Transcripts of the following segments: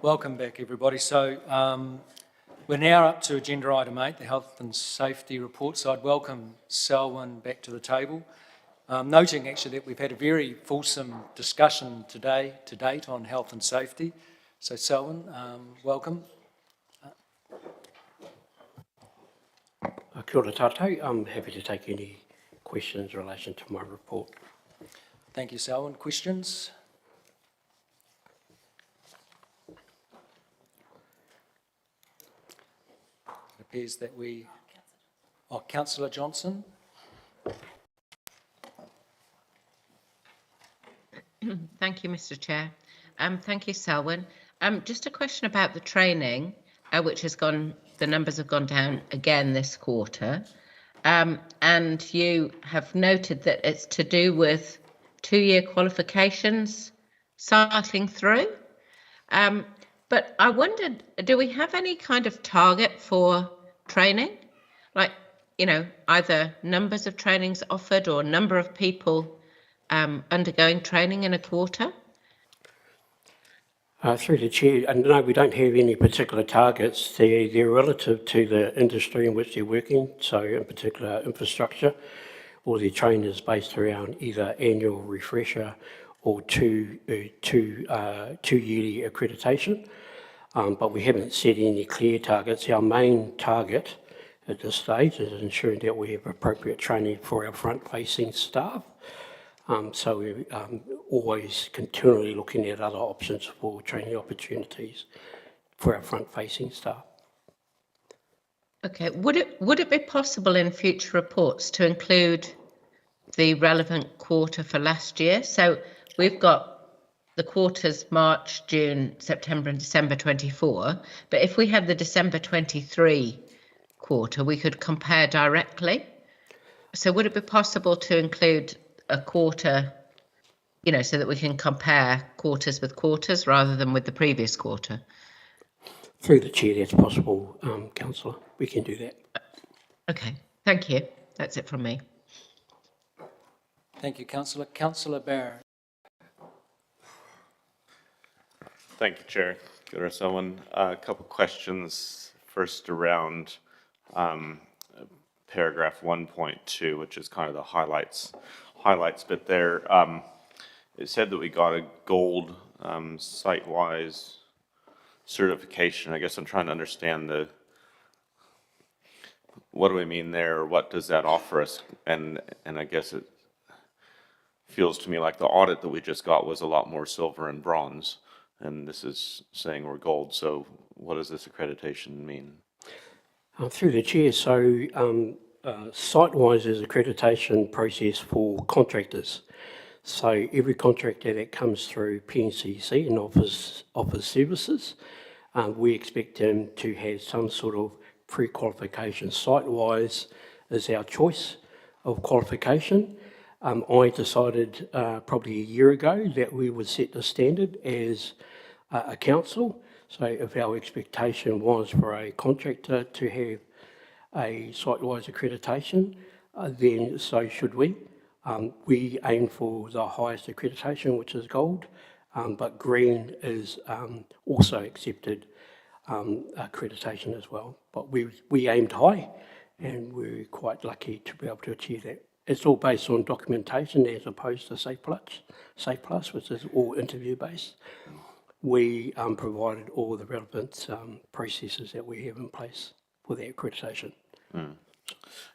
Welcome back, everybody. So we're now up to agenda item 8, the health and safety report. So I'd welcome Selwyn back to the table. Noting actually that we've had a very fulsome discussion to date on health and safety. So Selwyn, welcome. Kia ora tātou. I'm happy to take any questions in relation to my report. Thank you, Selwyn. Questions? It appears that we... Oh, Councillor Johnson. Thank you, Mr. Chair. Thank you, Selwyn. Just a question about the training, which has gone, the numbers have gone down again this quarter. And you have noted that it's to do with 2-year qualifications cycling through. But I wondered, do we have any kind of target for training? Like, you know, either numbers of trainings offered or number of people undergoing training in a quarter? Through the Chair, and no, we don't have any particular targets. They're relative to the industry in which they're working, so in particular infrastructure, or their training is based around either annual refresher or two-yearly accreditation. But we haven't set any clear targets. Our main target at this stage is ensuring that we have appropriate training for our front-facing staff. So we're always continually looking at other options for training opportunities for our front-facing staff. Okay, would it be possible in future reports to include the relevant quarter for last year? So we've got the quarters March, June, September and December 24, but if we had the December 23 quarter, we could compare directly. So would it be possible to include a quarter, you know, so that we can compare quarters with quarters rather than with the previous quarter? Through the Chair, that's possible, Councillor. We can do that. Okay, thank you. That's it from me. Thank you, Councillor. Councillor Barron. Thank you, Chair. Good or someone. A couple of questions. First around paragraph 1.2, which is kind of the highlights bit there. It said that we got a gold site-wise certification. I guess I'm trying to understand what do we mean there, or what does that offer us? And I guess it feels to me like the audit that we just got was a lot more silver and bronze, and this is saying we're gold. So what does this accreditation mean? Through the Chair, so site-wise is accreditation process for contractors. So every contractor that comes through PNCC and offers services, we expect them to have some sort of pre-qualification. Site-wise is our choice of qualification. I decided probably a year ago that we would set the standard as a council. So if our expectation was for a contractor to have a site-wise accreditation, then so should we. We aim for the highest accreditation, which is gold, but green is also accepted accreditation as well. But we aimed high, and we're quite lucky to be able to achieve that. It's all based on documentation as opposed to Safe Plus, which is all interview-based. We provided all the relevant processes that we have in place for the accreditation.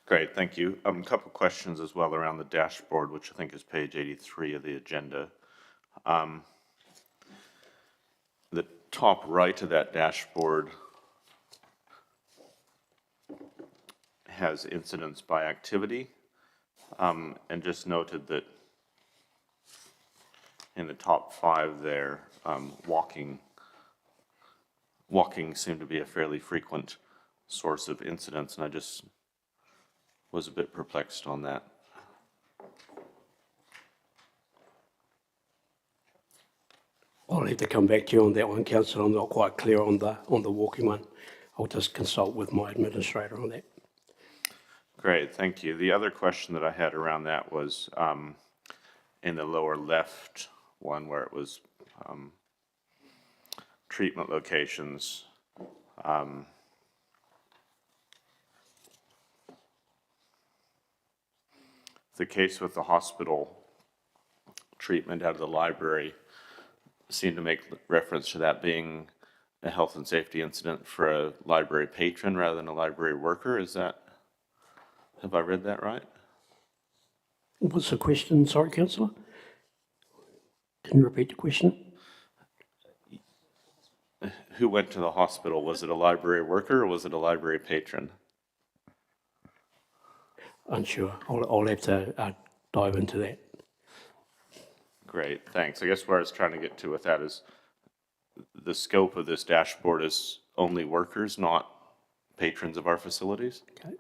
Great, thank you. A couple of questions as well around the dashboard, which I think is page 83 of the agenda. The top right of that dashboard has incidents by activity, and just noted that in the top 5 there, walking seemed to be a fairly frequent source of incidents, and I just was a bit perplexed on that. I'll have to come back to you on that one, Councillor. I'm not quite clear on the walking one. I'll just consult with my administrator on that. Great, thank you. The other question that I had around that was in the lower left one where it was treatment locations. The case with the hospital treatment out of the library seemed to make reference to that being a health and safety incident for a library patron rather than a library worker. Is that, have I read that right? What's the question? Sorry, councillor? Can you repeat the question? Who went to the hospital? Was it a library worker or was it a library patron? Unsure. I'll have to dive into that. Great, thanks. I guess where I was trying to get to with that is the scope of this dashboard is only workers, not patrons of our facilities? Okay.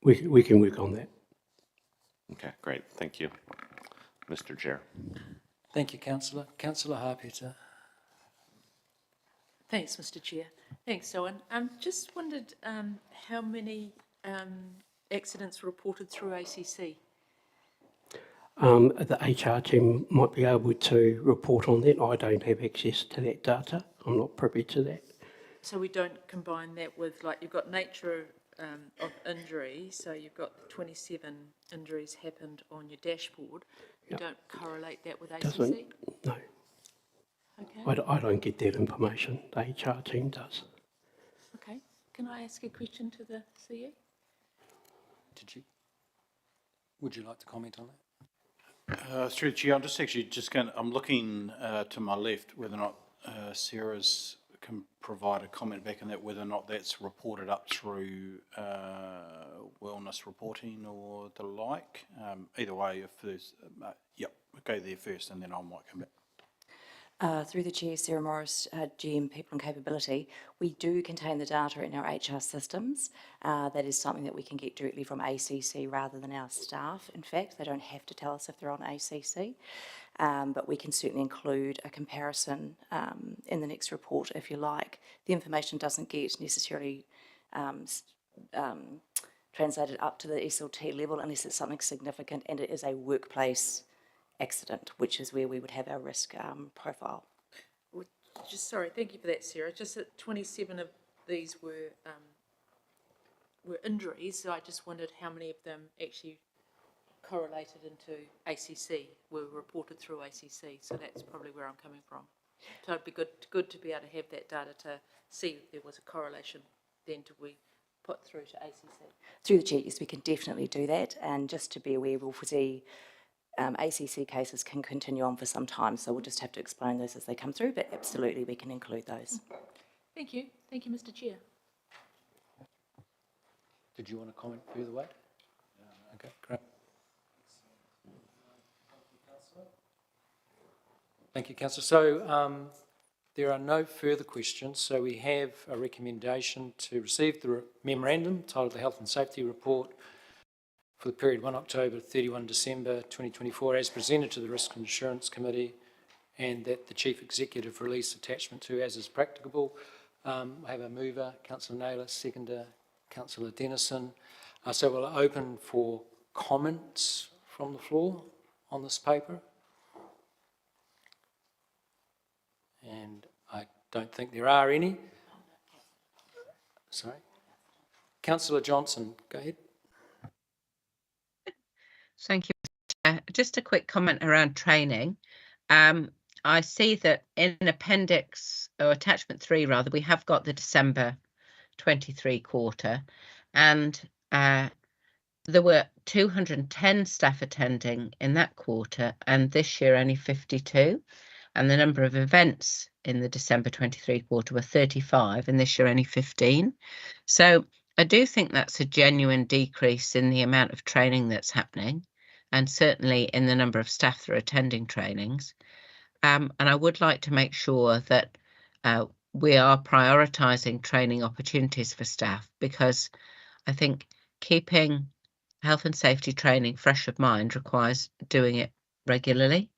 We can work on that. Okay, great. Thank you, Mr. Chair. Thank you, councillor. Councillor Harpeter. Thanks, Mr. Chair. Thanks, Owen. Just wondered how many accidents were reported through ACC? The HR team might be able to report on that. I don't have access to that data. I'm not privy to that. So we don't combine that with, like, you've got nature of injury, so you've got 27 injuries happened on your dashboard. You don't correlate that with ACC? No. Okay. I don't get that information. The HR team does. Okay. Can I ask a question to the CE? Would you like to comment on that? Through the chair, I'm just going. I'm looking to my left whether or not Sarah's can provide a comment back on that, whether or not that's reported up through wellness reporting or the like. Either way, if there's, yep, we'll go there first, and then I might come back. Through the Chair, Sarah Morris, GM People and Capability. We do contain the data in our HR systems. That is something that we can get directly from ACC rather than our staff. In fact, they don't have to tell us if they're on ACC, but we can certainly include a comparison in the next report if you like. The information doesn't get necessarily translated up to the SLT level unless it's something significant and it is a workplace accident, which is where we would have our risk profile. Just sorry, thank you for that, Sarah. Just that 27 of these were injuries, so I just wondered how many of them actually correlated into ACC, were reported through ACC. So that's probably where I'm coming from. So it'd be good to be able to have that data to see if there was a correlation. Then to we put through to ACC. Through the Chair, yes, we can definitely do that. And just to be aware, we'll foresee ACC cases can continue on for some time, so we'll just have to explain those as they come through, but absolutely we can include those. Thank you. Thank you, Mr. Chair. Did you want to comment further, Wade? Okay, great. Thank you, councillor. So there are no further questions, so we have a recommendation to receive the memorandum titled the Health and Safety Report for the period 1 October to 31 December 2024 as presented to the Risk and Insurance Committee, and that the Chief Executive release attachment to as is practicable. I have a mover, Councillor Naylor, seconder, Councillor Dennison. So we'll open for comments from the floor on this paper. And I don't think there are any. Sorry. Councillor Johnson, go ahead. Thank you, Mr. Chair. Just a quick comment around training. I see that in appendix, or attachment 3 rather, we have got the December 23 quarter, and there were 210 staff attending in that quarter, and this year only 52. And the number of events in the December 23 quarter were 35, and this year only 15. So I do think that's a genuine decrease in the amount of training that's happening, and certainly in the number of staff that are attending trainings. And I would like to make sure that we are prioritising training opportunities for staff, because I think keeping health and safety training fresh of mind requires doing it regularly.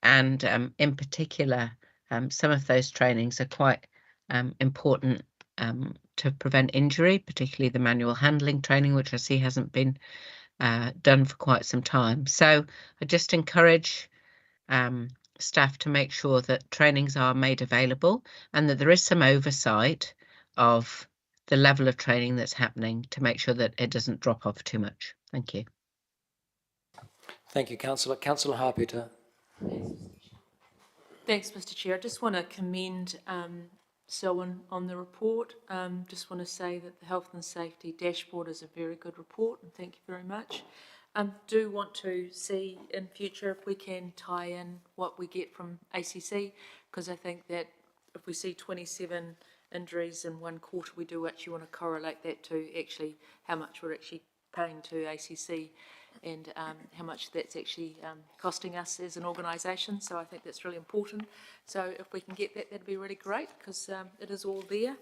And in particular, some of those trainings are quite important to prevent injury, particularly the manual handling training, which I see hasn't been done for quite some time. So I just encourage staff to make sure that trainings are made available and that there is some oversight of the level of training that's happening to make sure that it doesn't drop off too much. Thank you. Thank you, Councillor. Councillor Harpeter. Thanks, Mr Chair. I just want to commend Selwyn on the report. Just want to say that the Health and Safety Dashboard is a very good report, and thank you very much. Do want to see in future if we can tie in what we get from ACC, because I think that if we see 27 injuries in one quarter, we do actually want to correlate that to actually how much we're actually paying to ACC and how much that's actually costing us as an organisation. So I think that's really important. So if we can get that, that'd be really great, because it is all there.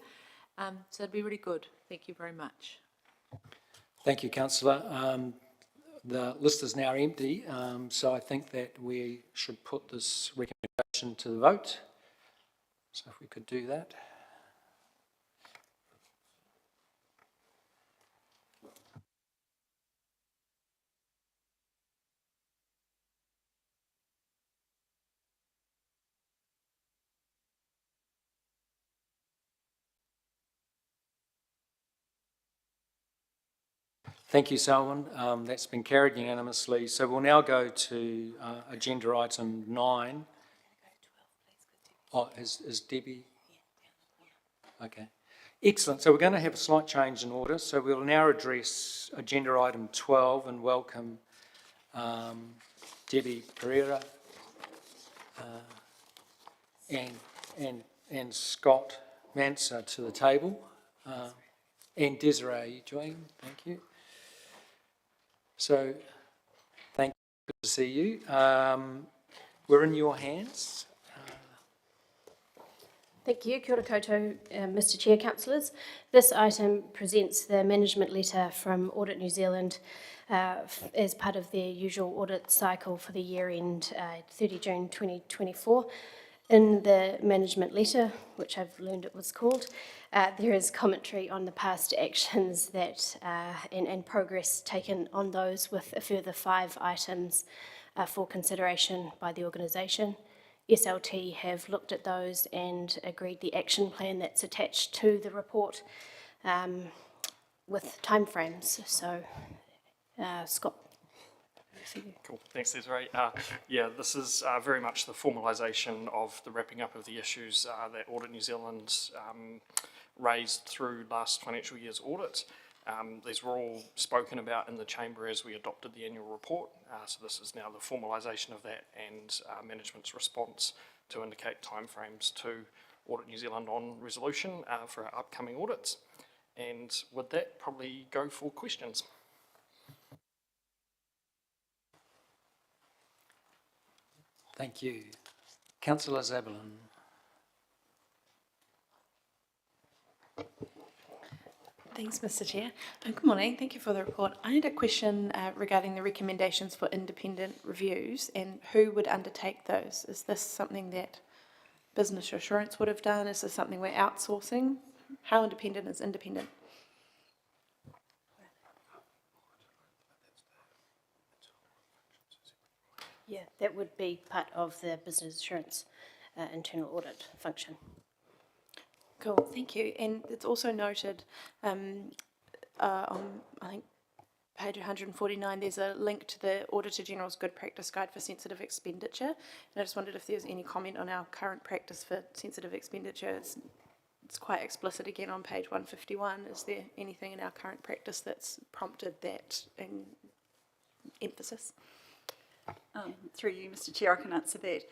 So it'd be really good. Thank you very much. Thank you, Councillor. The list is now empty, so I think that we should put this recommendation to the vote. So if we could do that. Thank you, Selwyn. That's been carried unanimously. So we'll now go to agenda item 9. Oh, is Debbie? Okay. Excellent. So we're going to have a slight change in order. So we'll now address agenda item 12 and welcome Debbie Pereira and Scott Manser to the table. And Desiree, are you joining? Thank you. So, thank you. Good to see you. We're in your hands. Thank you. Kia ora koutou, Mr Chair, councillors. This item presents the management letter from Audit New Zealand as part of their usual audit cycle for the year end 30 June 2024. In the management letter, which I've learned it was called, there is commentary on the past actions that and progress taken on those, with a further 5 items for consideration by the organisation. SLT have looked at those and agreed the action plan that's attached to the report with timeframes. So, Scott. Cool, thanks Desiree. Yeah, this is very much the formalisation of the wrapping up of the issues that Audit New Zealand raised through last financial year's audit. These were all spoken about in the chamber as we adopted the annual report, so this is now the formalisation of that and management's response to indicate timeframes to Audit New Zealand on resolution for our upcoming audits. And with that, probably go for questions. Thank you. Councillor Zabelin. Thanks, Mr Chair. Good morning. Thank you for the report. I had a question regarding the recommendations for independent reviews and who would undertake those. Is this something that Business Assurance would have done? Is this something we're outsourcing? How independent is independent? Yeah, that would be part of the Business Assurance internal audit function. Cool, thank you. And it's also noted on, I think, page 149, there's a link to the Auditor General's Good Practice Guide for Sensitive Expenditure. And I just wondered if there's any comment on our current practice for sensitive expenditure. It's quite explicit again on page 151. Is there anything in our current practice that's prompted that emphasis? Through you, Mr Chair, I can answer that.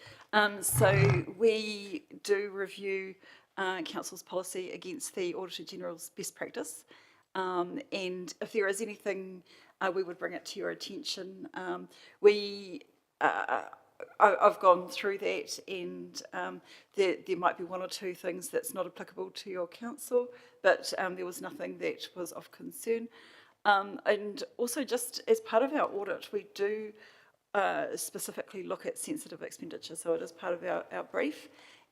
So we do review Council's policy against the Auditor General's best practice, and if there is anything, we would bring it to your attention. I've gone through that, and there might be 1 or 2 things that's not applicable to your council, but there was nothing that was of concern. And also, just as part of our audit, we do specifically look at sensitive expenditure, so it is part of our brief,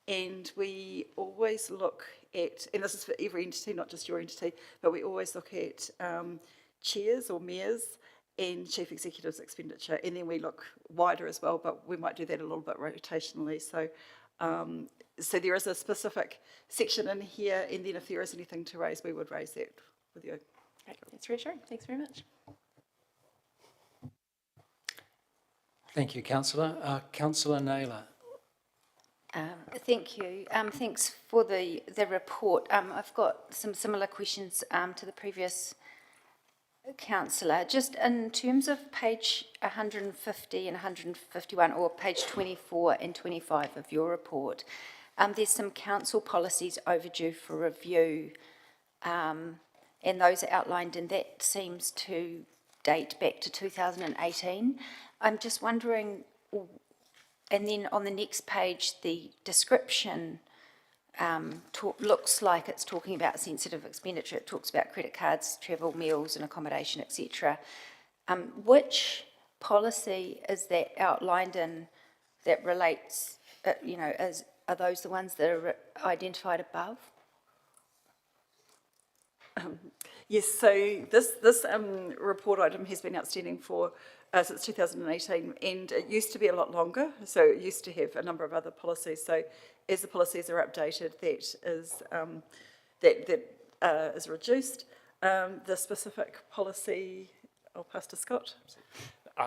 and we always look at, and this is for every entity, not just your entity, but we always look at chairs or mayors and Chief Executive's expenditure, and then we look wider as well, but we might do that a little bit rotationally. So, so there is a specific section in here, and then if there is anything to raise, we would raise that with you. Great, that's reassuring. Thanks very much. Thank you, Councillor. Councillor Naylor. Thank you. Thanks for the report. I've got some similar questions to the previous councillor. Just in terms of page 150 and 151, or page 24 and 25 of your report, there's some council policies overdue for review, and those are outlined, and that seems to date back to 2018. I'm just wondering, and then on the next page, the description looks like it's talking about sensitive expenditure. It talks about credit cards, travel, meals and accommodation, etc. Which policy is that outlined in that relates, are those the ones that are identified above? Yes, so this report item has been outstanding for since 2018, and it used to be a lot longer, so it used to have a number of other policies. So as the policies are updated, that is reduced. The specific policy, I'll pass to Scott.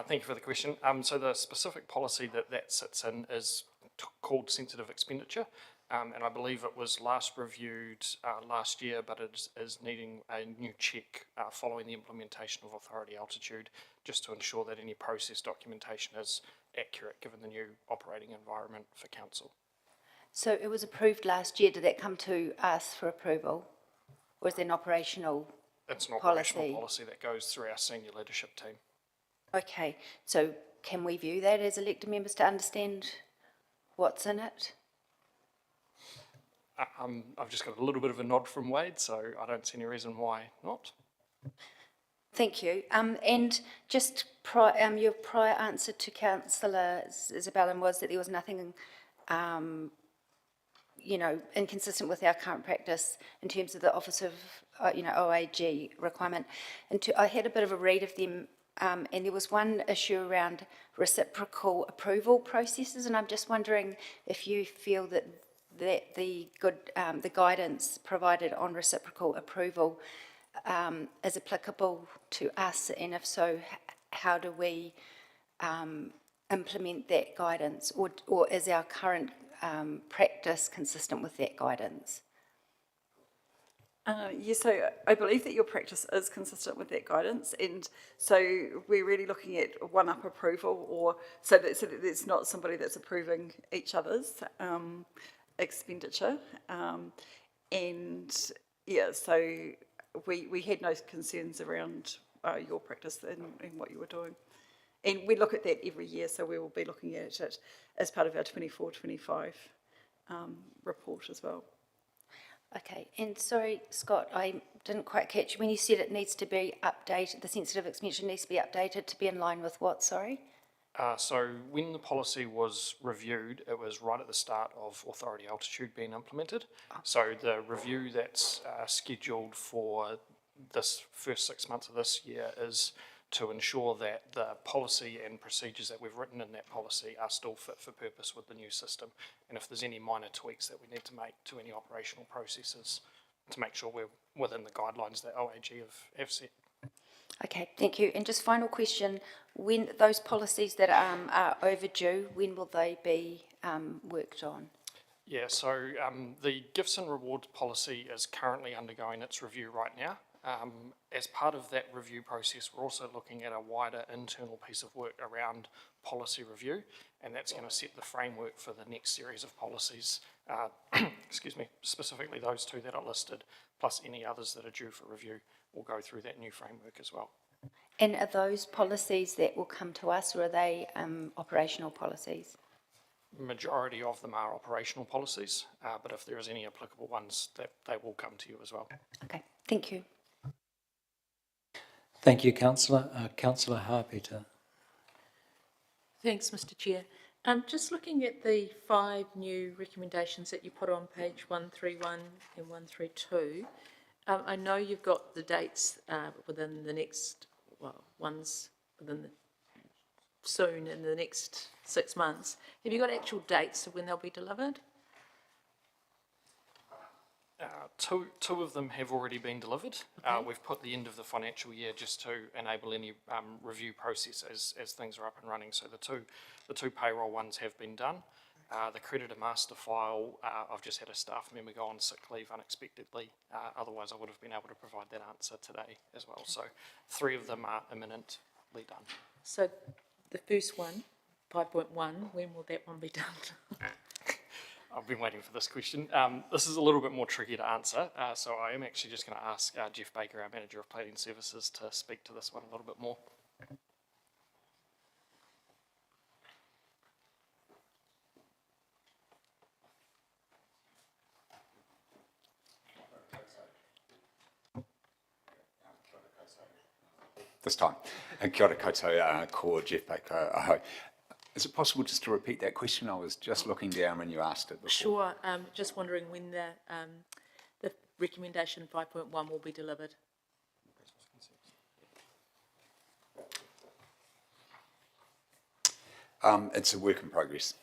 Thank you for the question. So the specific policy that sits in is called sensitive expenditure. And I believe it was last reviewed last year, but it is needing a new check following the implementation of authority altitude, just to ensure that any process documentation is accurate given the new operating environment for council. So it was approved last year. Did that come to us for approval? Or is it an operational It's an operational policy that goes through our senior leadership team. Okay, so can we view that as elected members to understand what's in it? I've just got a little bit of a nod from Wade, so I don't see any reason why not. Thank you. And just your prior answer to Councillor Isabella was that there was nothing, inconsistent with our current practice in terms of the Office of, OAG requirement. And I had a bit of a read of them, and there was one issue around reciprocal approval processes, and I'm just wondering if you feel that the guidance provided on reciprocal approval is applicable to us, and if so, how do we implement that guidance, or is our current practice consistent with that guidance? Yes, so I believe that your practice is consistent with that guidance, and so we're really looking at one-up approval, or so that there's not somebody that's approving each other's expenditure, and yeah, so we had no concerns around your practice and what you were doing. And we look at that every year, so we will be looking at it as part of our 24-25 report as well. Okay, and sorry, Scott, I didn't quite catch you when you said it needs to be updated, the sensitive expenditure needs to be updated to be in line with what, sorry? So when the policy was reviewed, it was right at the start of authority altitude being implemented. So the review that's scheduled for this first 6 months of this year is to ensure that the policy and procedures that we've written in that policy are still fit for purpose with the new system. And if there's any minor tweaks that we need to make to any operational processes to make sure we're within the guidelines that OAG have set. Okay, thank you. And just final question, when those policies that are overdue, when will they be worked on? Yeah, so the gifts and rewards policy is currently undergoing its review right now. As part of that review process, we're also looking at a wider internal piece of work around policy review, and that's going to set the framework for the next series of policies, excuse me, specifically those two that are listed, plus any others that are due for review will go through that new framework as well. And are those policies that will come to us, or are they operational policies? Majority of them are operational policies, but if there is any applicable ones, that they will come to you as well. Okay, thank you. Thank you, Councillor. Councillor Harpeter. Thanks, Mr Chair. Just looking at the 5 new recommendations that you put on page 131 and 132, I know you've got the dates within the next, well, one's soon, in the next 6 months. Have you got actual dates of when they'll be delivered? Two of them have already been delivered. We've put the end of the financial year just to enable any review process as things are up and running. So the two payroll ones have been done. The creditor master file, I've just had a staff member go on sick leave unexpectedly. Otherwise, I would have been able to provide that answer today as well. So 3 of them are imminently done. So the first one, 5.1, when will that one be done? I've been waiting for this question. This is a little bit more tricky to answer, so I am actually just going to ask Jeff Baker, our Manager of Planning Services, to speak to this one a little bit more. This time. Kia ora koutou, ko Jeff Baker. Ahau. Is it possible just to repeat that question? I was just looking down when you asked it before. Sure, just wondering when the recommendation 5.1 will be delivered. It's a work in progress.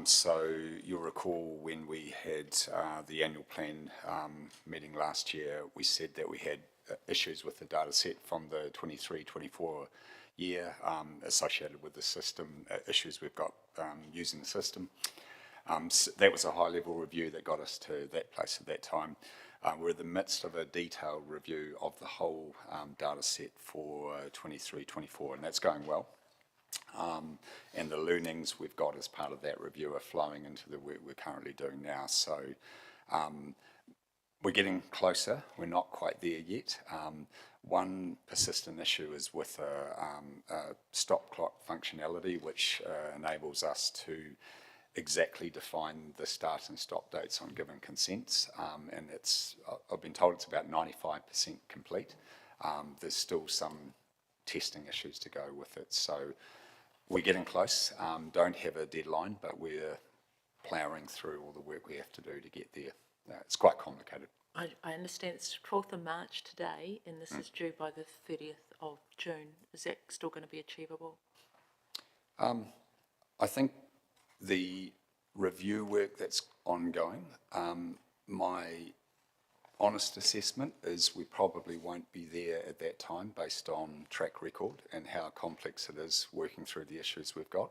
So you'll recall when we had the annual plan meeting last year, we said that we had issues with the data set from the 23-24 year associated with the system, issues we've got using the system. So that was a high-level review that got us to that place at that time. We're in the midst of a detailed review of the whole data set for 23-24, and that's going well. And the learnings we've got as part of that review are flowing into the work we're currently doing now. So we're getting closer. We're not quite there yet. One persistent issue is with a stop clock functionality, which enables us to exactly define the start and stop dates on given consents. And I've been told it's about 95% complete. There's still some testing issues to go with it. So we're getting close. Don't have a deadline, but we're ploughing through all the work we have to do to get there. It's quite complicated. I understand it's 12th of March today, and this is due by the 30th of June. Is that still going to be achievable? I think the review work that's ongoing, my honest assessment is we probably won't be there at that time based on track record and how complex it is working through the issues we've got.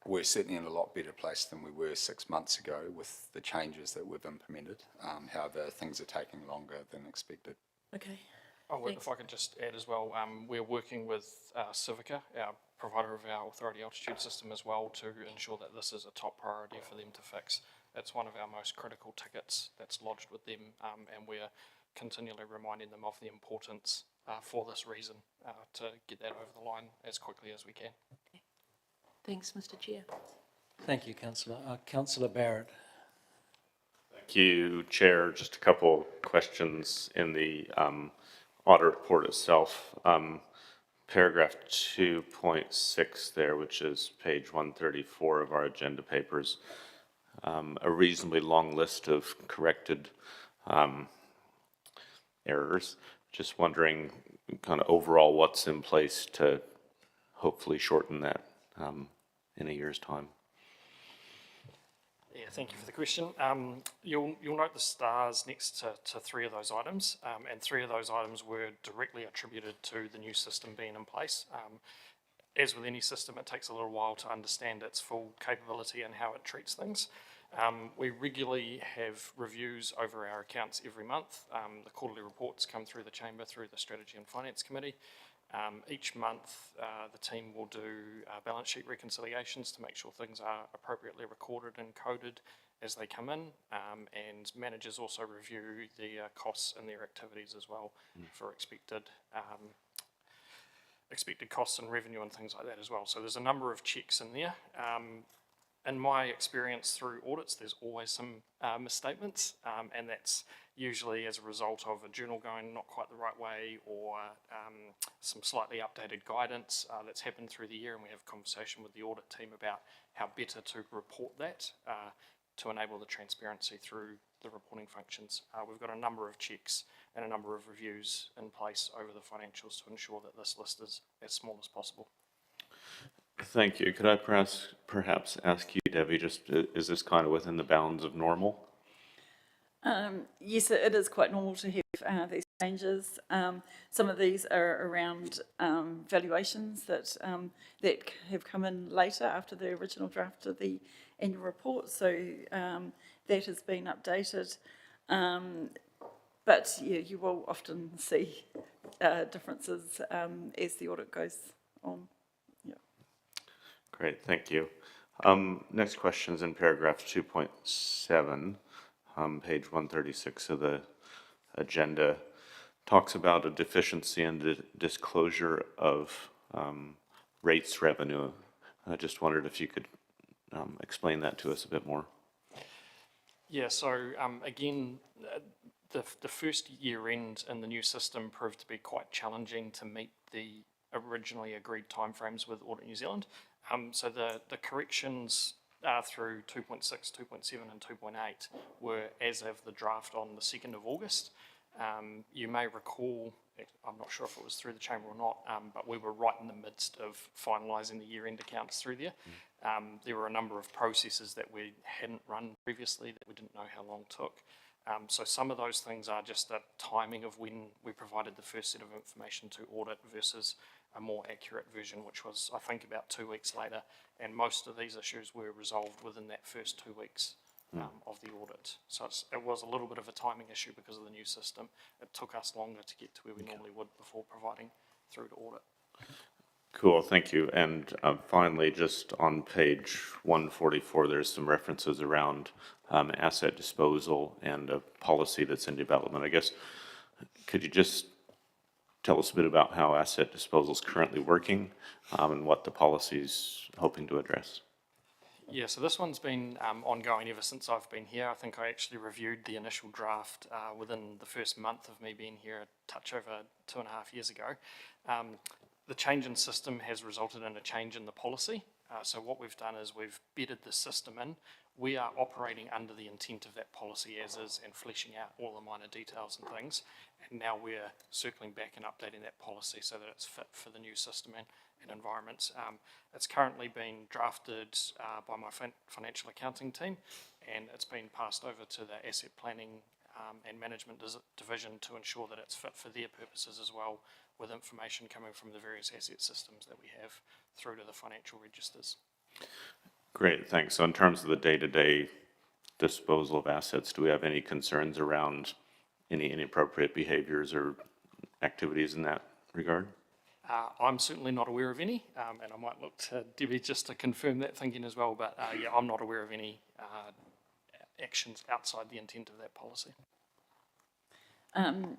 We're certainly in a lot better place than we were 6 months ago with the changes that we've implemented. However, things are taking longer than expected. Okay. If I could just add as well, we're working with Civica, our provider of our authority altitude system as well, to ensure that this is a top priority for them to fix. It's one of our most critical tickets that's lodged with them, and we're continually reminding them of the importance for this reason to get that over the line as quickly as we can. Okay. Thanks, Mr. Chair. Thank you, Councillor. Councillor Barrett. Thank you, Chair. Just a couple questions in the audit report itself. Paragraph 2.6 there, which is page 134 of our agenda papers. A reasonably long list of corrected errors. Just wondering kind of overall what's in place to hopefully shorten that in a year's time. Yeah, thank you for the question. You'll note the stars next to 3 of those items, and 3 of those items were directly attributed to the new system being in place. As with any system, it takes a little while to understand its full capability and how it treats things. We regularly have reviews over our accounts every month. The quarterly reports come through the Chamber through the Strategy and Finance Committee. Each month, the team will do balance sheet reconciliations to make sure things are appropriately recorded and coded as they come in, and managers also review the costs and their activities as well for expected costs and revenue and things like that as well. So there's a number of checks in there. In my experience through audits, there's always some misstatements, and that's usually as a result of a journal going not quite the right way, or some slightly updated guidance that's happened through the year, and we have a conversation with the audit team about how better to report that to enable the transparency through the reporting functions. We've got a number of checks and a number of reviews in place over the financials to ensure that this list is as small as possible. Thank you. Could I perhaps ask you, Debbie, just is this kind of within the bounds of normal? Yes, it is quite normal to have these changes. Some of these are around valuations that have come in later after the original draft of the annual report, so that has been updated. But yeah, you will often see differences as the audit goes on. Yeah. Great, thank you. Next question is in paragraph 2.7, page 136 of the agenda. Talks about a deficiency in the disclosure of rates revenue. I just wondered if you could explain that to us a bit more. Yeah, so again, the first year end in the new system proved to be quite challenging to meet the originally agreed timeframes with Audit New Zealand. So the corrections through 2.6, 2.7 and 2.8 were as of the draft on the 2nd of August. You may recall, I'm not sure if it was through the Chamber or not, but we were right in the midst of finalising the year-end accounts through there. There were a number of processes that we hadn't run previously that we didn't know how long took. So some of those things are just the timing of when we provided the first set of information to audit versus a more accurate version, which was, I think, about 2 weeks later. And most of these issues were resolved within that first 2 weeks of the audit. So it was a little bit of a timing issue because of the new system. It took us longer to get to where we normally would before providing through to audit. Cool, thank you. And finally, just on page 144, there's some references around asset disposal and a policy that's in development. I guess, could you just tell us a bit about how asset disposal is currently working and what the policy's hoping to address? Yeah, so this one's been ongoing ever since I've been here. I think I actually reviewed the initial draft within the first month of me being here, a touch over 2.5 years ago. The change in system has resulted in a change in the policy. So what we've done is we've bedded the system in. We are operating under the intent of that policy as is and fleshing out all the minor details and things. And now we're circling back and updating that policy so that it's fit for the new system and environments. It's currently been drafted by my financial accounting team, and it's been passed over to the asset planning and management division to ensure that it's fit for their purposes as well, with information coming from the various asset systems that we have through to the financial registers. Great, thanks. So in terms of the day-to-day disposal of assets, do we have any concerns around any inappropriate behaviors or activities in that regard? I'm certainly not aware of any, and I might look to Debbie just to confirm that thinking as well, but yeah, I'm not aware of any actions outside the intent of that policy.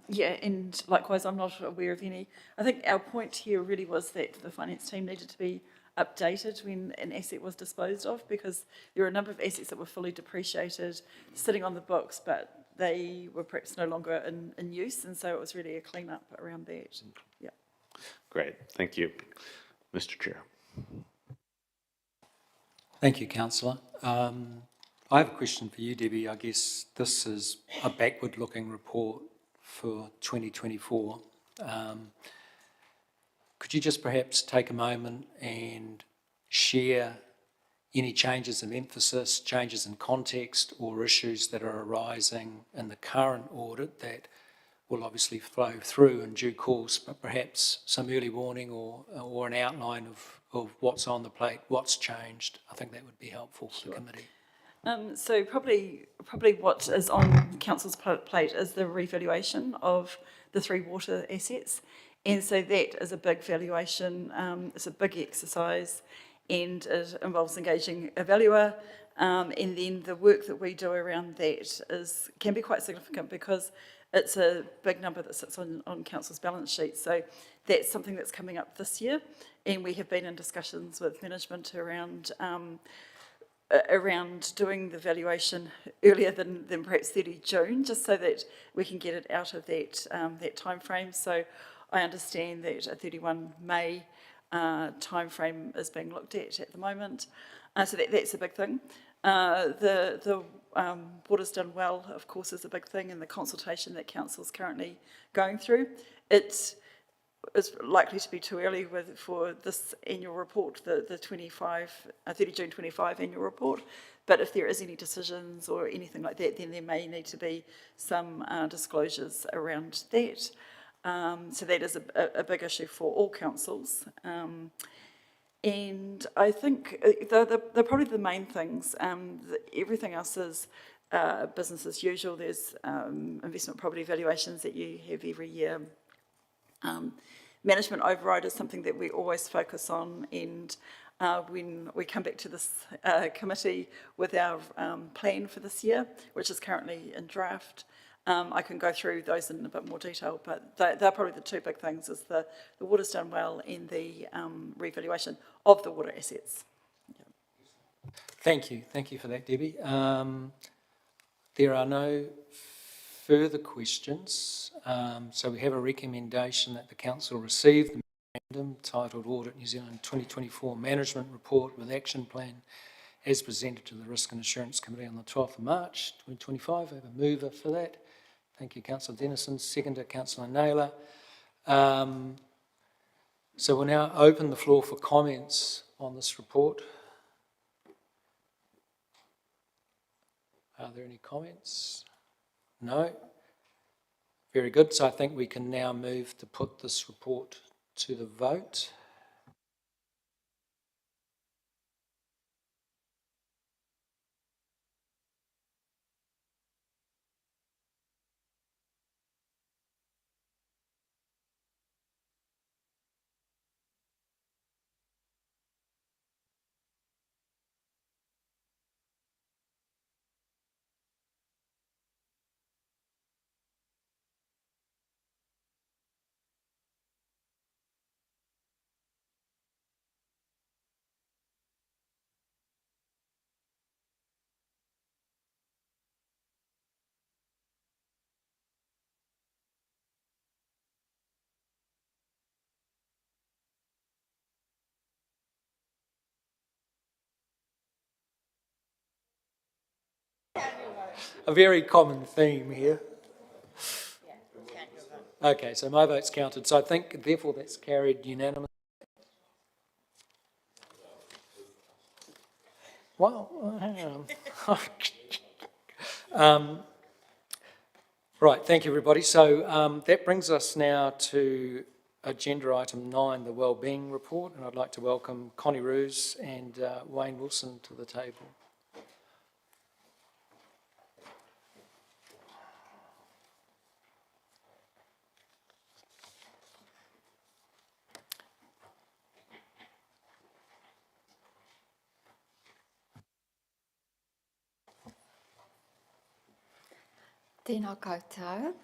Yeah, and likewise, I'm not aware of any. I think our point here really was that the finance team needed to be updated when an asset was disposed of, because there were a number of assets that were fully depreciated, sitting on the books, but they were perhaps no longer in use, and so it was really a clean-up around that. Yeah. Great, thank you. Mr. Chair. Thank you, Councillor. I have a question for you, Debbie. I guess this is a backward-looking report for 2024. Could you just perhaps take a moment and share any changes in emphasis, changes in context, or issues that are arising in the current audit that will obviously flow through in due course, but perhaps some early warning or an outline of what's on the plate, what's changed? I think that would be helpful for the committee. So probably what is on Council's plate is the revaluation of the 3 water assets. And so that is a big valuation, it's a big exercise, and it involves engaging a valuer. And then the work that we do around that can be quite significant because it's a big number that sits on Council's balance sheet. So that's something that's coming up this year. And we have been in discussions with management around doing the valuation earlier than perhaps 30 June, just so that we can get it out of that time frame. So I understand that at 31 May, timeframe is being looked at the moment. So that's a big thing. The Water's Done Well, of course, is a big thing, and the consultation that Council's currently going through. It's likely to be too early for this annual report, the 30 June 25 annual report. But if there is any decisions or anything like that, then there may need to be some disclosures around that. So that is a big issue for all councils. And I think they're probably the main things. Everything else is business as usual. There's investment property valuations that you have every year. Management override is something that we always focus on, and when we come back to this committee with our plan for this year, which is currently in draft, I can go through those in a bit more detail, but they're probably the two big things, is the Water's Done Well and the revaluation of the water assets. Yeah. Thank you for that, Debbie. There are no further questions, so we have a recommendation that the council receive the memorandum titled Audit New Zealand 2024 Management Report with Action Plan as presented to the Risk and Assurance Committee on the 12th of March 2025. I have a mover for that. Thank you, Councillor Dennison. Seconder, Councillor Naylor. So we'll now open the floor for comments on this report. Are there any comments? No? Very good. So I think we can now move to put this report to the vote. A very common theme here. Okay, so my vote's counted. So I think, therefore, that's carried unanimously. Well, hang on. Right, thank you, everybody. So that brings us now to agenda item 9, the Wellbeing Report, and I'd like to welcome Connie Roos and Wayne Wilson to the table. Tēnā koutou.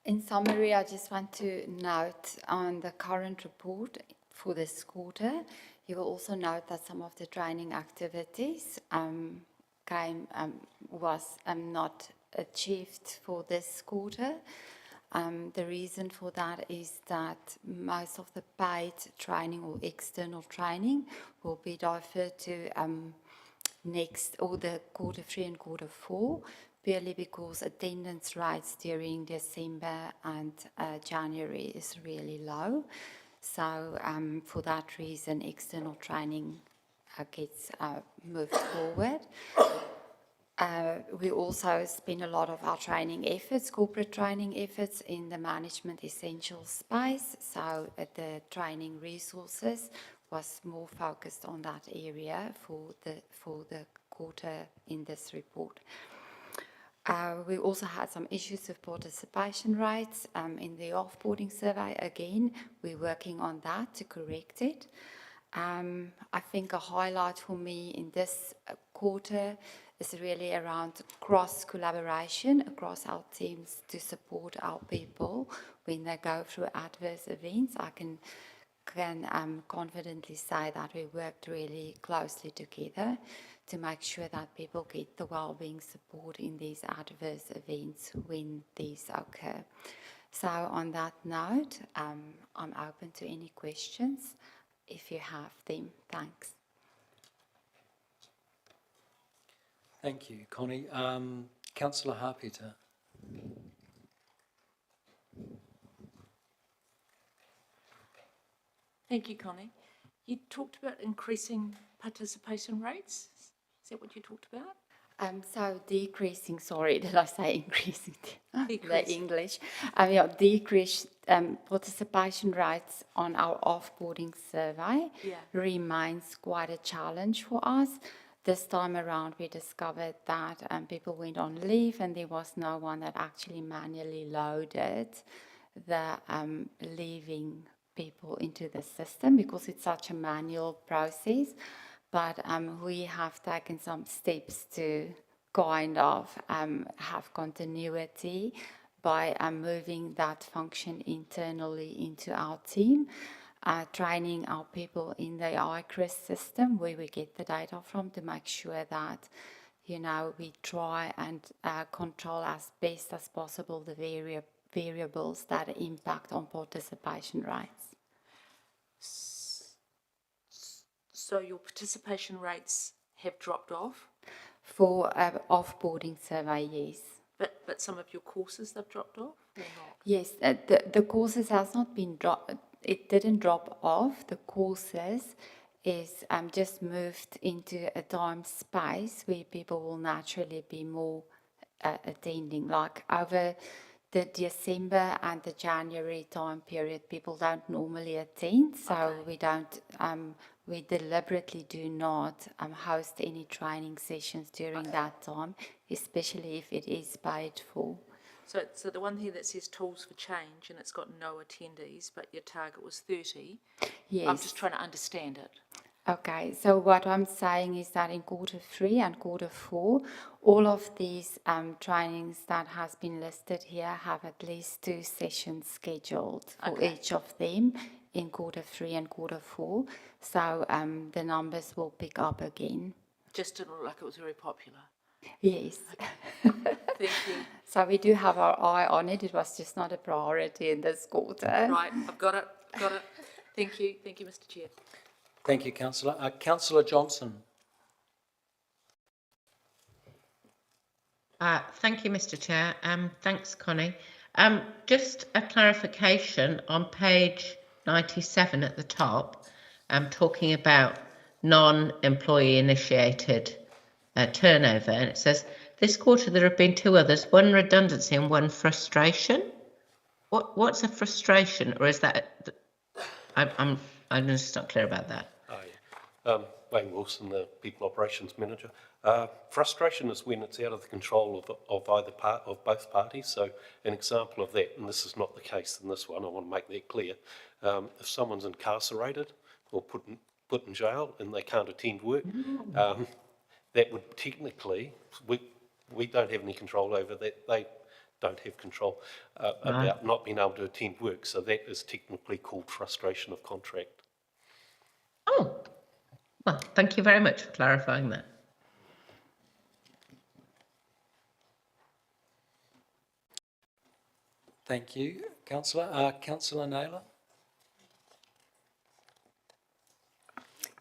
In summary, I just want to note on the current report for this quarter, you will also note that some of the training activities was not achieved for this quarter. The reason for that is that most of the paid training or external training will be deferred to the quarter 3 and quarter 4, purely because attendance rates during December and January is really low. So for that reason, external training gets moved forward. We also spend a lot of our training efforts, corporate training efforts, in the management essential space. So the training resources was more focused on that area for the quarter in this report. We also had some issues with participation rates in the offboarding survey. Again, we're working on that to correct it. I think a highlight for me in this quarter is really around cross-collaboration across our teams to support our people when they go through adverse events. I can confidently say that we worked really closely together to make sure that people get the wellbeing support in these adverse events when these occur. So on that note, I'm open to any questions if you have them. Thanks. Thank you, Connie. Councillor Harpeta. Thank you, Connie. You talked about increasing participation rates. Is that what you talked about? So decreasing, sorry, did I say increasing? Decrease. The English. Yeah, decrease participation rates on our offboarding survey remains quite a challenge for us. This time around, we discovered that people went on leave and there was no one that actually manually loaded the leaving people into the system because it's such a manual process. But we have taken some steps to kind of have continuity by moving that function internally into our team, training our people in the iCRIS system where we get the data from to make sure that, you know, we try and control as best as possible the variables that impact on participation rates. So your participation rates have dropped off? For offboarding survey, yes. But some of your courses have dropped off or not? Yes, the courses has not been dropped. It didn't drop off. The courses is just moved into a time space where people will naturally be more attending. Like over the December and the January time period, people don't normally attend, so we don't. We deliberately do not host any training sessions during that time, especially if it is paid for. So the one here that says tools for change and it's got no attendees, but your target was 30. Yes. I'm just trying to understand it. Okay, so what I'm saying is that in Q3 and Q4, all of these trainings that has been listed here have at least 2 sessions scheduled for each of them in Q3 and Q4. So the numbers will pick up again. Just didn't look like it was very popular. Yes. Thank you. So we do have our eye on it. It was just not a priority in this quarter. Right, I've got it. Thank you, Mr. Chair. Thank you, Councillor. Councillor Johnson. Thank you, Mr. Chair. Thanks, Connie. Just a clarification on page 97 at the top, talking about non-employee initiated turnover, and it says this quarter there have been 2 others, one redundancy and one frustration. What's a frustration, or is that? I'm just not clear about that. Wayne Wilson, the People Operations Manager. Frustration is when it's out of the control of either part of both parties. So an example of that, and this is not the case in this one, I want to make that clear. If someone's incarcerated or put in jail and they can't attend work, that would technically, we don't have any control over that. They don't have control about not being able to attend work. So that is technically called frustration of contract. Oh, well, thank you very much for clarifying that. Thank you, Councillor. Councillor Naylor.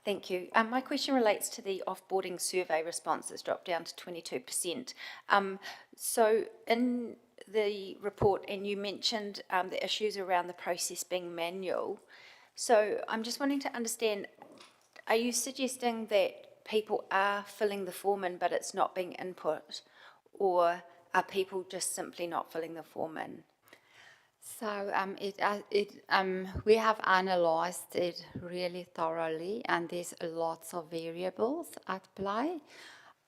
Thank you. My question relates to the offboarding survey responses dropped down to 22%. So in the report, and you mentioned the issues around the process being manual. So I'm just wanting to understand, are you suggesting that people are filling the form in but it's not being input, or are people just simply not filling the form in? So we have analysed it really thoroughly, and there's lots of variables at play.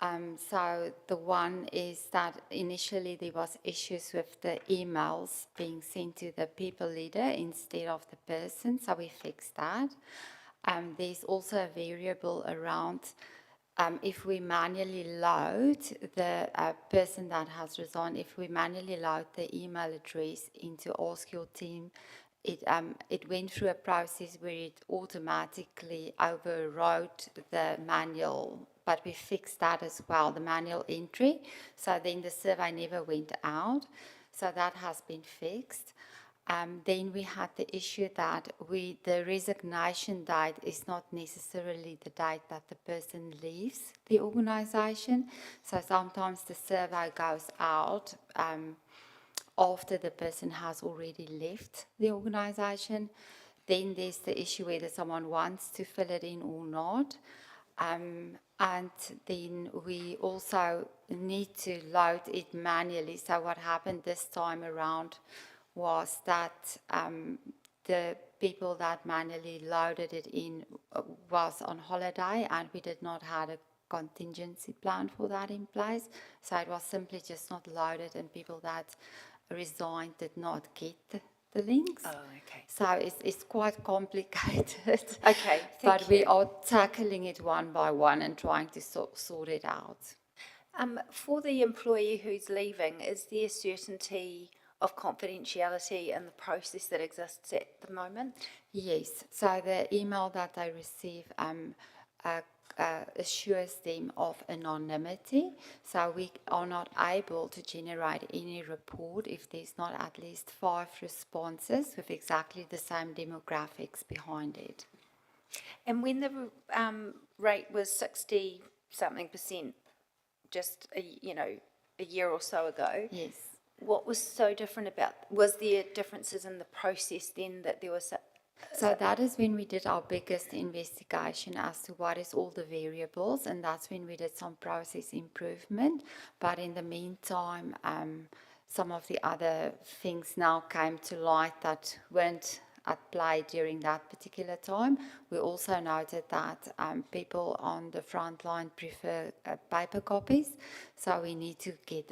So the one is that initially there was issues with the emails being sent to the people leader instead of the person, so we fixed that. There's also a variable around if we manually load the person that has resigned, if we manually load the email address into Ask Your Team, it went through a process where it automatically overwrote the manual, but we fixed that as well, the manual entry. So then the survey never went out. So that has been fixed. Then we had the issue that the resignation date is not necessarily the date that the person leaves the organisation. So sometimes the survey goes out after the person has already left the organisation. Then there's the issue whether someone wants to fill it in or not. And then we also need to load it manually. So what happened this time around was that the people that manually loaded it in was on holiday, and we did not have a contingency plan for that in place. So it was simply just not loaded, and people that resigned did not get the links. Oh, okay. So it's quite complicated. Okay, But thank we you. are tackling it one by one and trying to sort it out. For the employee who's leaving, is there certainty of confidentiality in the process that exists at the moment? Yes, so the email that they receive assures them of anonymity, so we are not able to generate any report if there's not at least 5 responses with exactly the same demographics behind it. And when the rate was 60-something% just a year or so ago, Yes. what was so different about? Was there differences in the process then that there was? So that is when we did our biggest investigation as to what is all the variables, and that's when we did some process improvement. But in the meantime, some of the other things now came to light that weren't at play during that particular time. We also noted that people on the front line prefer paper copies, so we need to get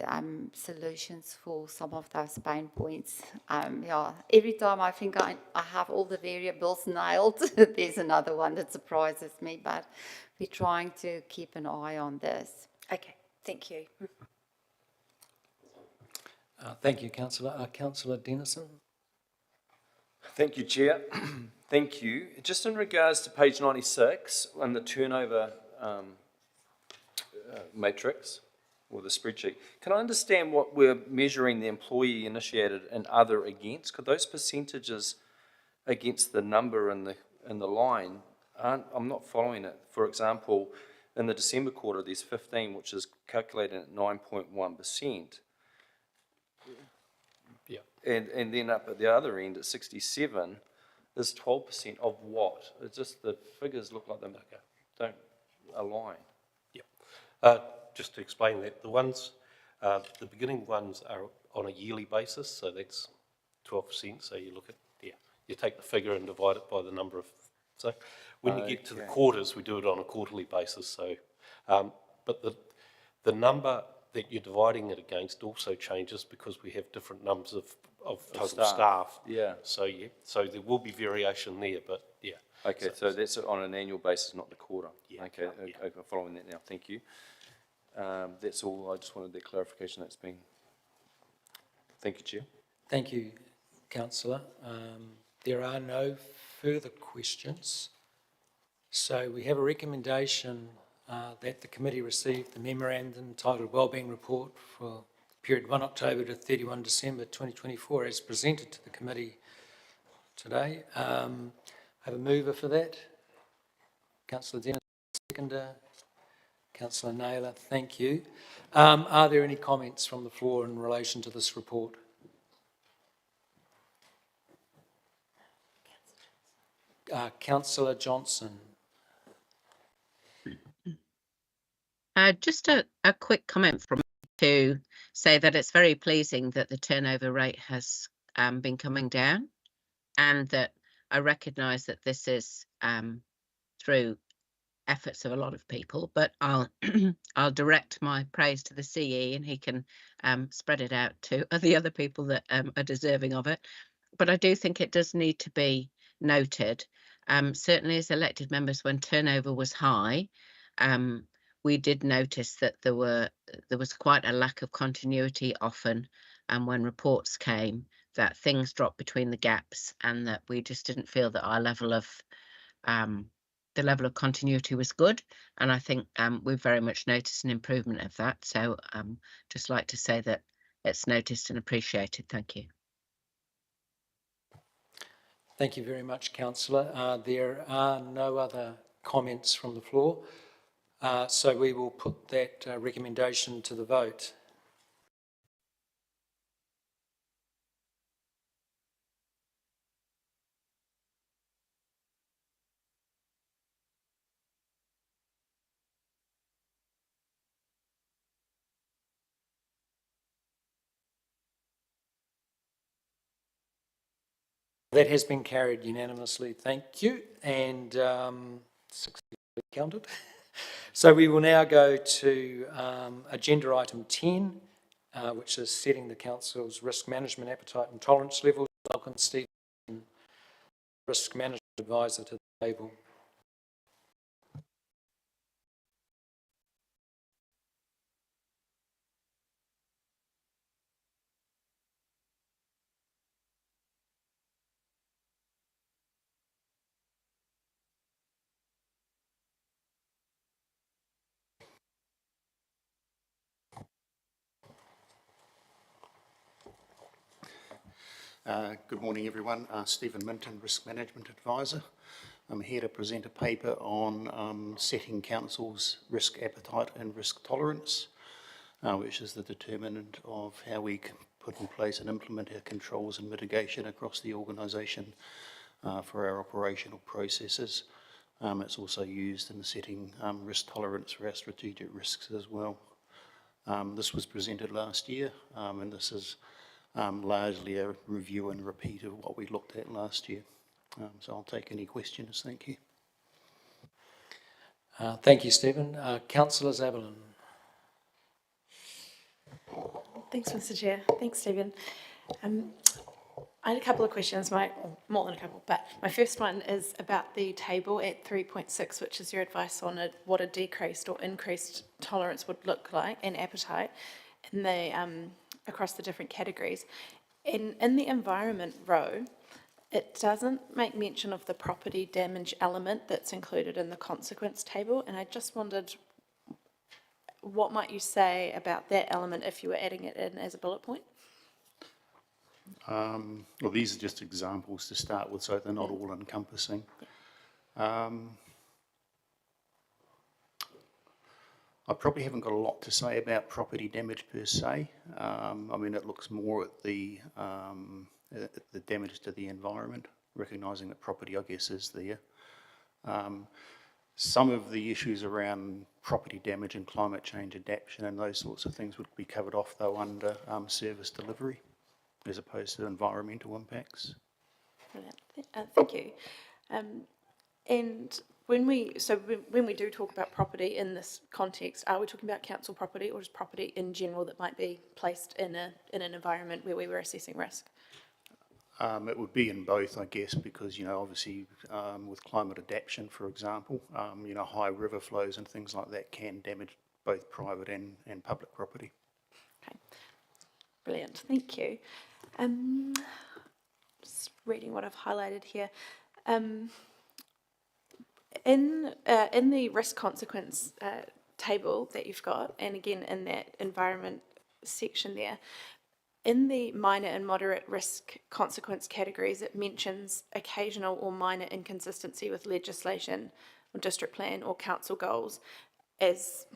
solutions for some of those pain points. Every time I think I have all the variables nailed, there's another one that surprises me, but we're trying to keep an eye on this. Okay, thank you. Thank you, Councillor. Councillor Dennison? Thank you, Chair. Thank you. Just in regards to page 96 and the turnover matrix or the spreadsheet, can I understand what we're measuring the employee initiated and other against? Could those percentages against the number in the line I'm not following it. For example, in the December quarter, there's 15, which is calculated at 9.1%. Yeah. And then up at the other end at 67 is 12% of what? It's just the figures look like they don't align. Yeah. Just to explain that, the ones, the beginning ones are on a yearly basis, so that's 12%. So you look at, you take the figure and divide it by the number of, so when you get to the quarters, we do it on a quarterly basis. So, but the number that you're dividing it against also changes because we have different numbers of total staff. Yeah. So so there will be variation there, but yeah. Okay, so that's on an annual basis, not the quarter. Yeah. Okay, I'm following that now. Thank you. That's all. I just wanted that clarification. That's been. Thank you, Chair. Thank you, Councillor. There are no further questions. So we have a recommendation that the committee receive the memorandum titled Wellbeing Report for the period 1 October to 31 December 2024 as presented to the committee today. I have a mover for that. Councillor Dennis, seconder. Councillor Naylor, thank you. Are there any comments from the floor in relation to this report? Councillor Johnson. Just a quick comment from me to say that it's very pleasing that the turnover rate has been coming down, and that I recognise that this is through efforts of a lot of people, but I'll I'll direct my praise to the CE and he can spread it out to the other people that are deserving of it. But I do think it does need to be noted, certainly as elected members, when turnover was high, we did notice that there was quite a lack of continuity often, and when reports came that things dropped between the gaps, and that we just didn't feel that our level of the level of continuity was good. And I think we've very much noticed an improvement of that. So just like to say that It's noticed and appreciated. Thank you. Thank you very much, councillor. There are no other comments from the floor, so we will put that recommendation to the vote. That has been carried unanimously, thank you, and successfully counted. So we will now go to agenda item 10, which is setting the council's risk management appetite and tolerance levels. Welcome Stephen, risk management advisor, to the table. Good morning, everyone. Stephen Minton, Risk Management Advisor. I'm here to present a paper on setting Council's risk appetite and risk tolerance, which is the determinant of how we can put in place and implement our controls and mitigation across the organisation for our operational processes. It's also used in setting risk tolerance for our strategic risks as well. This was presented last year, and this is largely a review and repeat of what we looked at last year. So I'll take any questions. Thank you. Thank you, Stephen. Councillor Zaberlin. Thanks, Mr. Chair. Thanks, Stephen. I had a couple of questions, more than a couple, but my first one is about the table at 3.6, which is your advice on what a decreased or increased tolerance would look like and appetite in the across the different categories. In the environment row, it doesn't make mention of the property damage element that's included in the consequence table, and I just wondered, what might you say about that element if you were adding it in as a bullet point? Well, these are just examples to start with, so they're not all encompassing. I probably haven't got a lot to say about property damage per se. I mean, it looks more at the damage to the environment, recognising that property, I guess, is there. Some of the issues around property damage and climate change adaptation and those sorts of things would be covered off, though, under service delivery, as opposed to environmental impacts. Brilliant. Thank you. And when we do talk about property in this context, are we talking about council property or just property in general that might be placed in an environment where we were assessing risk? It would be in both, I guess, because, obviously with climate adaptation, for example, high river flows and things like that can damage both private and public property. Okay, brilliant, thank you. Just reading what I've highlighted here. In the risk consequence table that you've got, and again in that environment section there, in the minor and moderate risk consequence categories, it mentions occasional or minor inconsistency with legislation or district plan or council goals as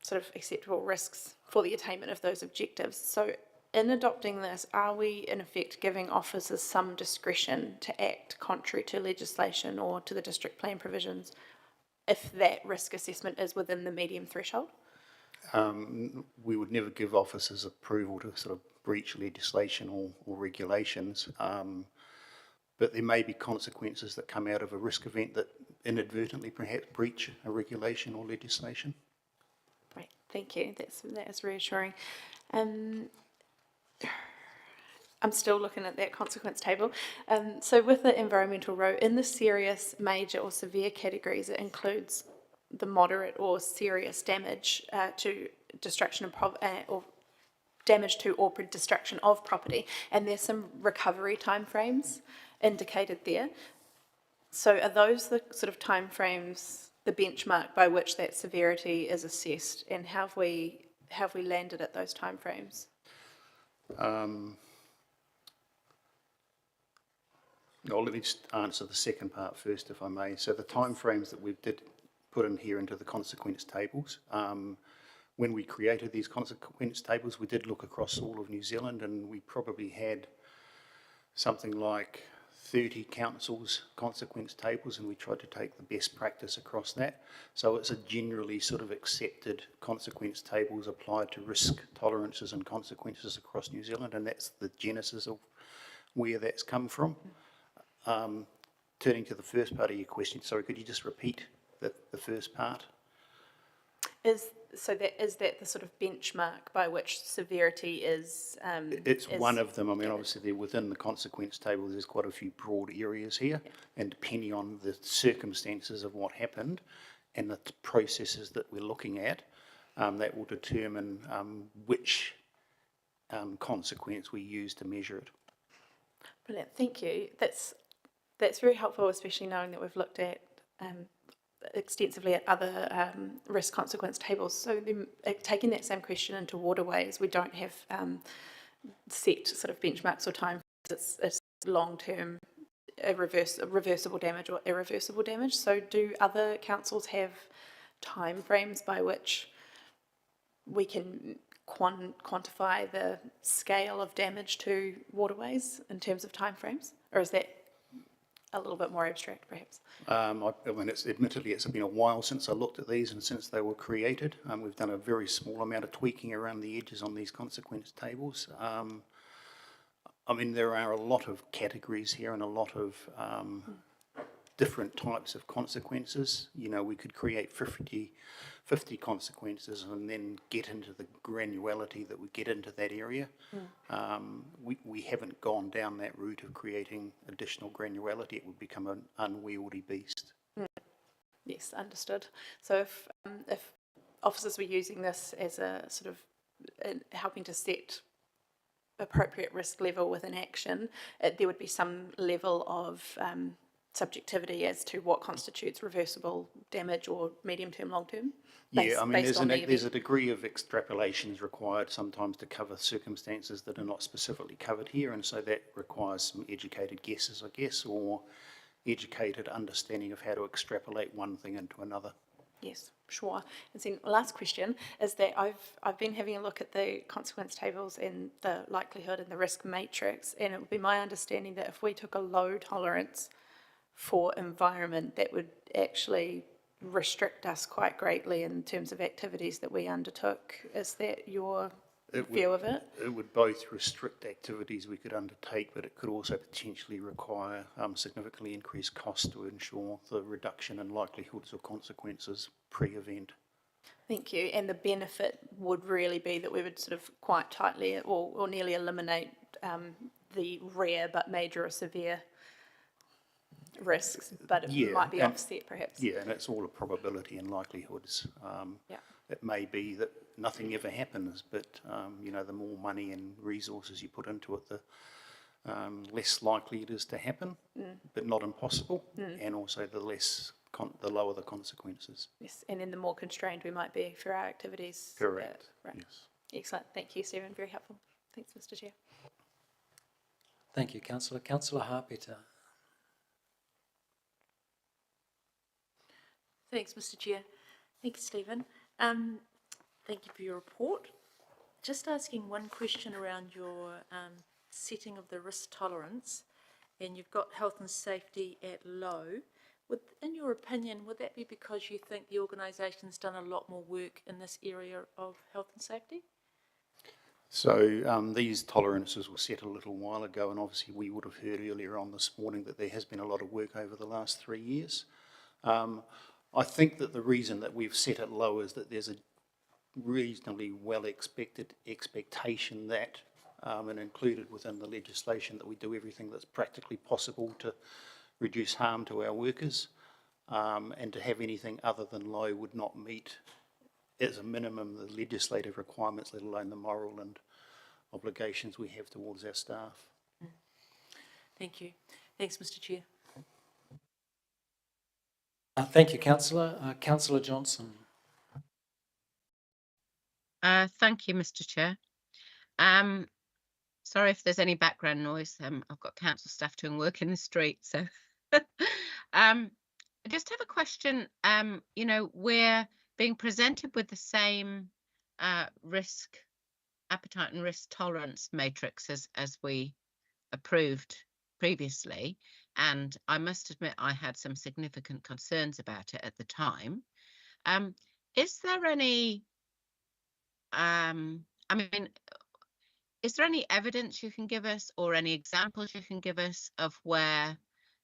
sort of acceptable risks for the attainment of those objectives. So in adopting this, are we in effect giving officers some discretion to act contrary to legislation or to the district plan provisions if that risk assessment is within the medium threshold? We would never give officers approval to sort of breach legislation or regulations, but there may be consequences that come out of a risk event that inadvertently perhaps breach a regulation or legislation. Right, thank you. That is reassuring. I'm still looking at that consequence table. So with the environmental row, in the serious, major or severe categories, it includes the moderate or serious damage to destruction of or damage to or destruction of property, and there's some recovery timeframes indicated there. So are those the sort of timeframes, the benchmark by which that severity is assessed, and have we landed at those timeframes? Let me just answer the second part first, if I may. So the timeframes that we did put in here into the consequence tables, when we created these consequence tables, we did look across all of New Zealand, and we probably had something like 30 councils' consequence tables, and we tried to take the best practice across that. So it's a generally sort of accepted consequence tables applied to risk tolerances and consequences across New Zealand, and that's the genesis of where that's come from. Turning to the first part of your question, sorry, could you just repeat the first part? Is that the sort of benchmark by which severity is? It's one of them. I mean, obviously, they're within the consequence table. There's quite a few broad areas here, and depending on the circumstances of what happened and the processes that we're looking at, that will determine which consequence we use to measure it. Brilliant, thank you. That's very helpful, especially knowing that we've looked at extensively at other risk consequence tables. So then, taking that same question into waterways, we don't have set sort of benchmarks or time. It's long-term reversible damage or irreversible damage. So do other councils have time frames by which we can quantify the scale of damage to waterways in terms of time frames? Or is that a little bit more abstract, perhaps? I mean, admittedly, it's been a while since I looked at these and since they were created. We've done a very small amount of tweaking around the edges on these consequence tables. I mean, there are a lot of categories here and a lot of different types of consequences. You know, we could create 50 consequences and then get into the granularity that we get into that area. We haven't gone down that route of creating additional granularity. It would become an unwieldy beast. Yes, understood. So if officers were using this as a sort of helping to set appropriate risk level within action, there would be some level of subjectivity as to what constitutes reversible damage or medium-term, long-term? Yeah, I mean, there's a degree of extrapolations required sometimes to cover circumstances that are not specifically covered here, and so that requires some educated guesses, I guess, or educated understanding of how to extrapolate one thing into another. Yes, sure. And then last question is that I've been having a look at the consequence tables and the likelihood and the risk matrix, and it would be my understanding that if we took a low tolerance for environment, that would actually restrict us quite greatly in terms of activities that we undertook. Is that your view of it? It would both restrict activities we could undertake, but it could also potentially require significantly increased costs to ensure the reduction in likelihoods or consequences pre-event. Thank you. And the benefit would really be that we would sort of quite tightly or nearly eliminate the rare but major or severe risks, but it might be offset perhaps. Yeah, and it's all a probability and likelihoods. It may be that nothing ever happens, but you know, the more money and resources you put into it, the less likely it is to happen, but not impossible, and also the lower the consequences. Yes, and then the more constrained we might be for our activities. Correct. Right. Yes. Excellent. Thank you, Stephen. Very helpful. Thanks, Mr. Chair. Thank you, Councillor. Councillor Harpeter. Thanks, Mr. Chair. Thank you, Stephen. Thank you for your report. Just asking one question around your setting of the risk tolerance, and you've got health and safety at low. In your opinion, would that be because you think the organisation's done a lot more work in this area of health and safety? So these tolerances were set a little while ago, and obviously we would have heard earlier on this morning that there has been a lot of work over the last 3 years. I think that the reason that we've set it low is that there's a reasonably well expectation that, and included within the legislation, that we do everything that's practically possible to reduce harm to our workers, and to have anything other than low would not meet, as a minimum, the legislative requirements, let alone the moral and obligations we have towards our staff. Thank you. Thanks, Mr. Chair. Thank you, Councillor. Councillor Johnson. Thank you, Mr. Chair. Sorry if there's any background noise. I've got council staff doing work in the street, so. I just have a question. You know, we're being presented with the same risk appetite and risk tolerance matrix as we approved previously, and I must admit I had some significant concerns about it at the time. Is there any, I mean, is there any evidence you can give us or any examples you can give us of where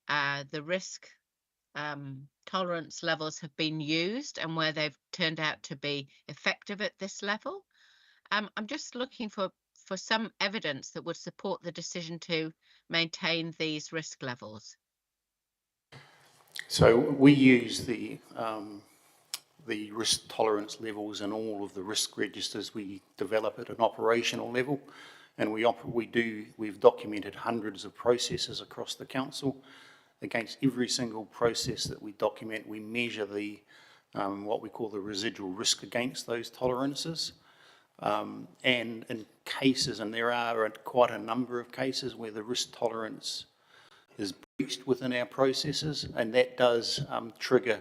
the risk tolerance levels have been used and where they've turned out to be effective at this level? I'm just looking for some evidence that would support the decision to maintain these risk levels. So we use the risk tolerance levels in all of the risk registers we develop at an operational level, and we've documented hundreds of processes across the council. Against every single process that we document, we measure the what we call the residual risk against those tolerances. And in cases, and there are quite a number of cases where the risk tolerance is breached within our processes, and that does trigger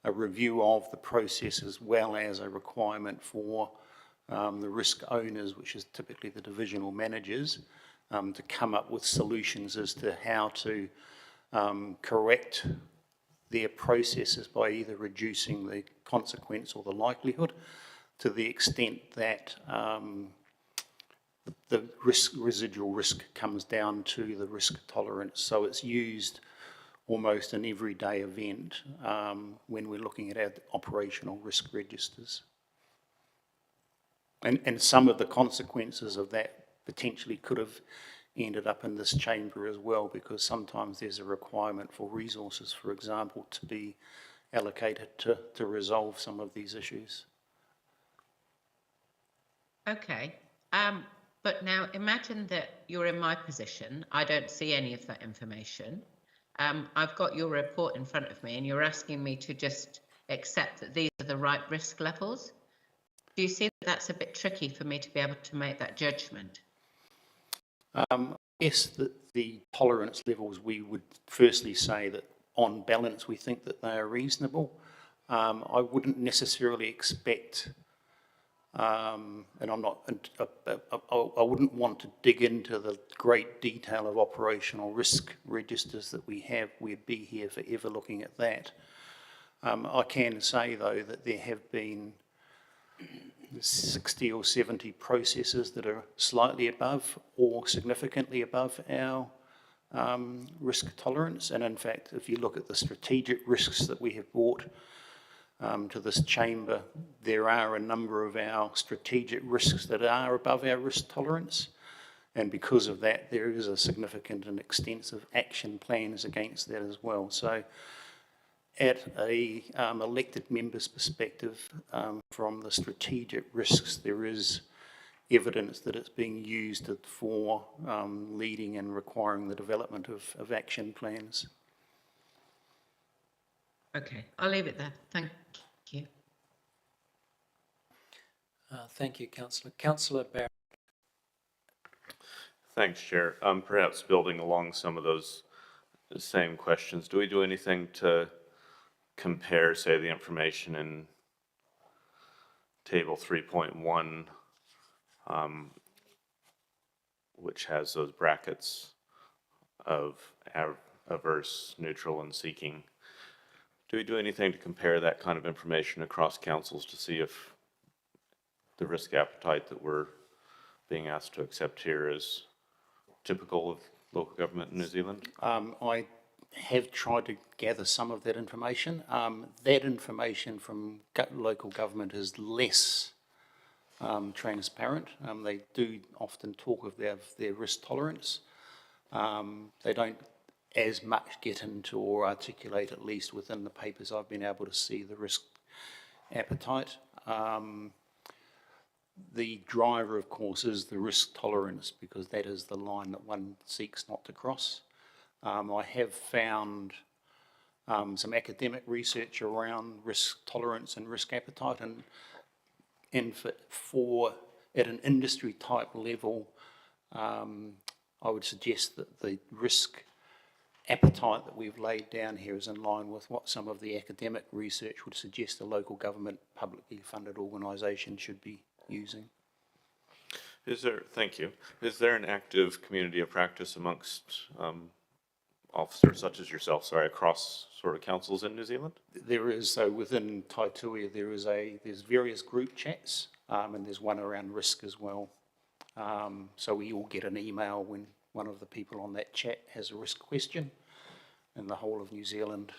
a review of the process as well as a requirement for the risk owners, which is typically the divisional managers, to come up with solutions as to how to correct their processes by either reducing the consequence or the likelihood to the extent that the residual risk comes down to the risk tolerance. So it's used almost an everyday event when we're looking at our operational risk registers. And some of the consequences of that potentially could have ended up in this chamber as well, because sometimes there's a requirement for resources, for example, to be allocated to resolve some of these issues. Okay, but now imagine that you're in my position. I don't see any of that information. I've got your report in front of me and you're asking me to just accept that these are the right risk levels. Do you see that that's a bit tricky for me to be able to make that judgment? Yes, the tolerance levels, we would firstly say that on balance we think that they are reasonable. I wouldn't necessarily expect, and I'm not, I wouldn't want to dig into the great detail of operational risk registers that we have. We'd be here forever looking at that. I can say though that there have been 60 or 70 processes that are slightly above or significantly above our risk tolerance. And in fact, if you look at the strategic risks that we have brought to this chamber, there are a number of our strategic risks that are above our risk tolerance. And because of that, there is a significant and extensive action plans against that as well. So at a elected member's perspective, from the strategic risks, there is evidence that it's being used for leading and requiring the development of action plans. Okay, I'll leave it there. Thank you. Thank you, Councillor. Councillor Barrett. Thanks, Chair. Perhaps building along some of those same questions, do we do anything to compare, say, the information in table 3.1, which has those brackets of averse, neutral, and seeking? Do we do anything to compare that kind of information across councils to see if the risk appetite that we're being asked to accept here is typical of local government in New Zealand? I have tried to gather some of that information. That information from local government is less transparent. They do often talk of their risk tolerance. They don't as much get into or articulate, at least within the papers I've been able to see, the risk appetite. The driver, of course, is the risk tolerance, because that is the line that one seeks not to cross. I have found some academic research around risk tolerance and risk appetite, and for at an industry type level, I would suggest that the risk appetite that we've laid down here is in line with what some of the academic research would suggest a local government publicly funded organisation should be using. Thank you. Is there an active community of practice amongst officers such as yourself, across sort of councils in New Zealand? There is, so within Taituia, there's various group chats, and there's one around risk as well. So we all get an email when one of the people on that chat has a risk question, and the whole of New Zealand,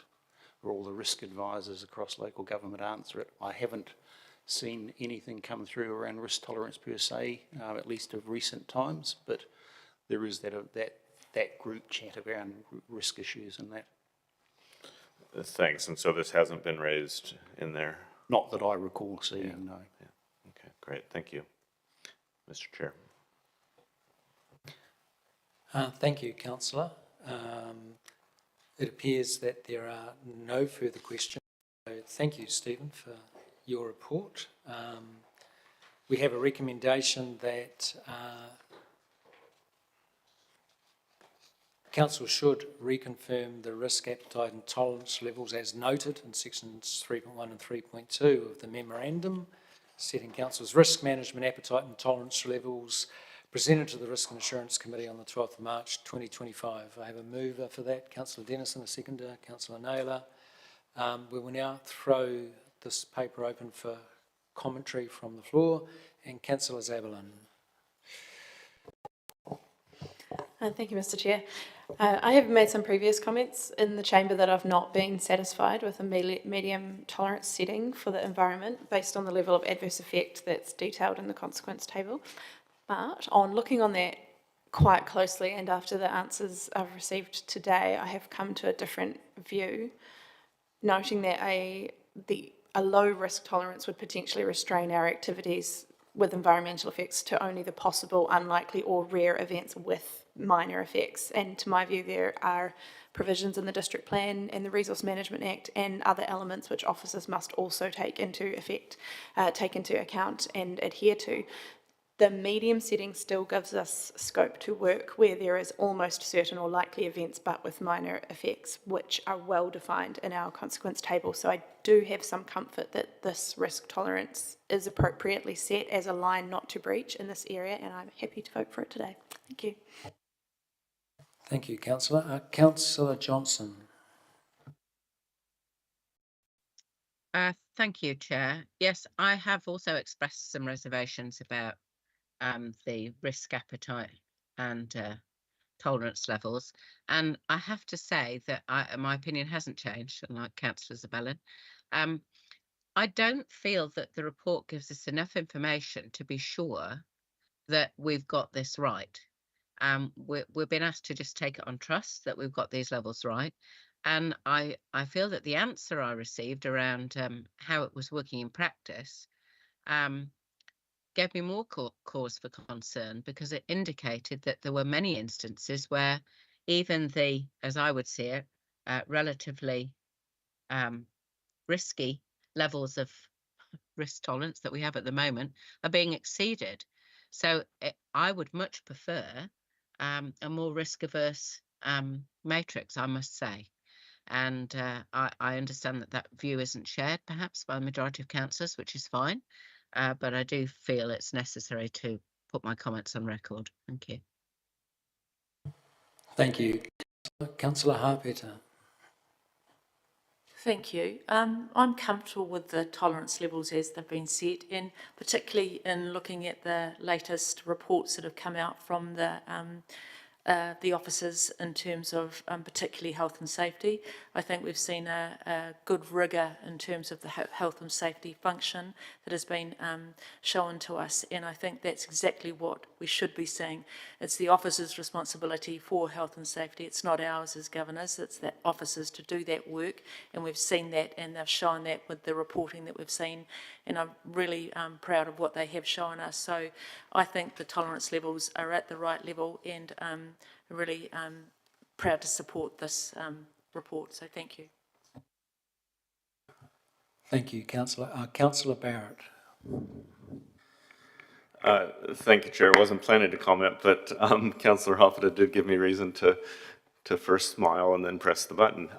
or all the risk advisors across local government answer it. I haven't seen anything come through around risk tolerance per se, at least of recent times, but there is that group chat around risk issues and that. Thanks. And so this hasn't been raised in there? Not that I recall seeing, no. Yeah. Okay, great. Thank you, Mr. Chair. Thank you, Councillor. It appears that there are no further questions. So thank you, Stephen, for your report. We have a recommendation that Council should reconfirm the risk appetite and tolerance levels as noted in sections 3.1 and 3.2 of the memorandum, setting Council's risk management appetite and tolerance levels presented to the Risk and Assurance Committee on the 12th of March 2025. I have a mover for that, Councillor Dennison, a seconder, Councillor Naylor. We will now throw this paper open for commentary from the floor, and Councillor Zaberlin. Thank you, Mr. Chair. I have made some previous comments in the chamber that I've not been satisfied with a medium tolerance setting for the environment based on the level of adverse effect that's detailed in the consequence table. But on looking on that quite closely and after the answers I've received today, I have come to a different view, noting that a low risk tolerance would potentially restrain our activities with environmental effects to only the possible, unlikely or rare events with minor effects. And to my view, there are provisions in the District Plan and the Resource Management Act and other elements which officers must also take into account and adhere to. The medium setting still gives us scope to work where there is almost certain or likely events but with minor effects, which are well defined in our consequence table. So I do have some comfort that this risk tolerance is appropriately set as a line not to breach in this area, and I'm happy to vote for it today. Thank you. Thank you, Councillor. Councillor Johnson. Thank you, Chair. Yes, I have also expressed some reservations about the risk appetite and tolerance levels. And I have to say that my opinion hasn't changed, unlike Councillor Zaberlin. I don't feel that the report gives us enough information to be sure that we've got this right. We've been asked to just take it on trust that we've got these levels right. And I feel that the answer I received around how it was working in practice gave me more cause for concern, because it indicated that there were many instances where even the, as I would see it, relatively risky levels of risk tolerance that we have at the moment are being exceeded. So I would much prefer a more risk-averse matrix, I must say. And I understand that view isn't shared perhaps by the majority of councillors, which is fine. But I do feel it's necessary to put my comments on record. Thank you. Thank you. Councillor Harpeter. Thank you. I'm comfortable with the tolerance levels as they've been set, and particularly in looking at the latest reports that have come out from the officers in terms of particularly health and safety. I think we've seen a good rigour in terms of the health and safety function that has been shown to us, and I think that's exactly what we should be seeing. It's the officers' responsibility for health and safety. It's not ours as governors. It's the officers to do that work, and we've seen that, and they've shown that with the reporting that we've seen, and I'm really proud of what they have shown us. So I think the tolerance levels are at the right level, and really proud to support this report. So thank you. Thank you, Councillor. Councillor Barrett. Thank you, Chair. I wasn't planning to comment, but Councillor Hoffeta did give me reason to first smile and then press the button.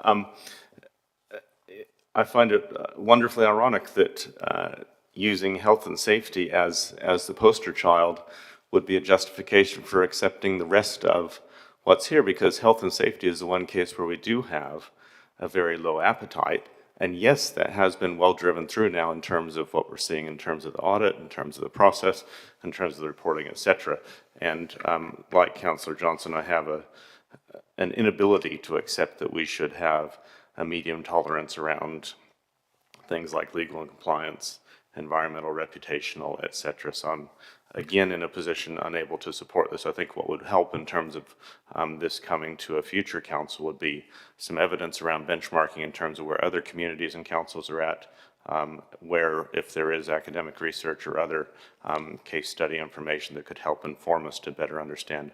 I find it wonderfully ironic that using health and safety as the poster child would be a justification for accepting the rest of what's here, because health and safety is the one case where we do have a very low appetite. And yes, that has been well driven through now in terms of what we're seeing in terms of the audit, in terms of the process, in terms of the reporting, etc. And like Councillor Johnson, I have an inability to accept that we should have a medium tolerance around things like legal and compliance, environmental, reputational, etc. So I'm again in a position unable to support this. I think what would help in terms of this coming to a future council would be some evidence around benchmarking in terms of where other communities and councils are at, where if there is academic research or other case study information that could help inform us to better understand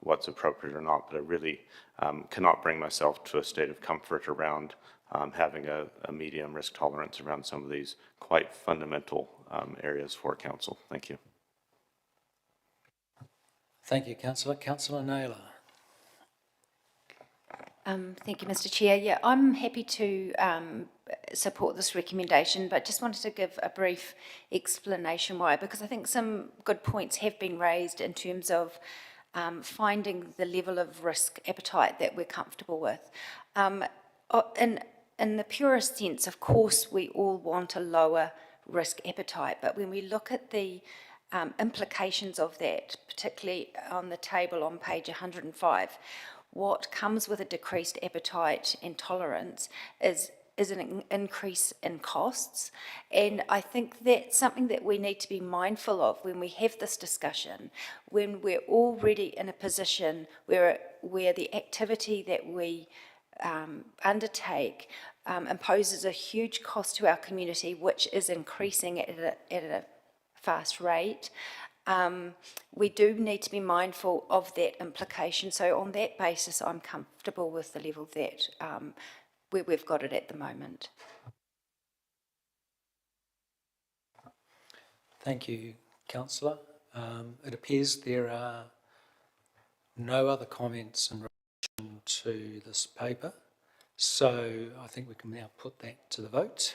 what's appropriate or not. But I really cannot bring myself to a state of comfort around having a medium risk tolerance around some of these quite fundamental areas for council. Thank you. Thank you, Councillor. Councillor Naylor. Thank you, Mr. Chair. Yeah, I'm happy to support this recommendation, but just wanted to give a brief explanation why, because I think some good points have been raised in terms of finding the level of risk appetite that we're comfortable with. In the purest sense, of course, we all want a lower risk appetite, but when we look at the implications of that, particularly on the table on page 105, what comes with a decreased appetite and tolerance is an increase in costs. And I think that's something that we need to be mindful of when we have this discussion, when we're already in a position where the activity that we undertake imposes a huge cost to our community, which is increasing at a fast rate. We do need to be mindful of that implication. So on that basis, I'm comfortable with the level that where we've got it at the moment. Thank you, Councillor. It appears there are no other comments in relation to this paper, so I think we can now put that to the vote.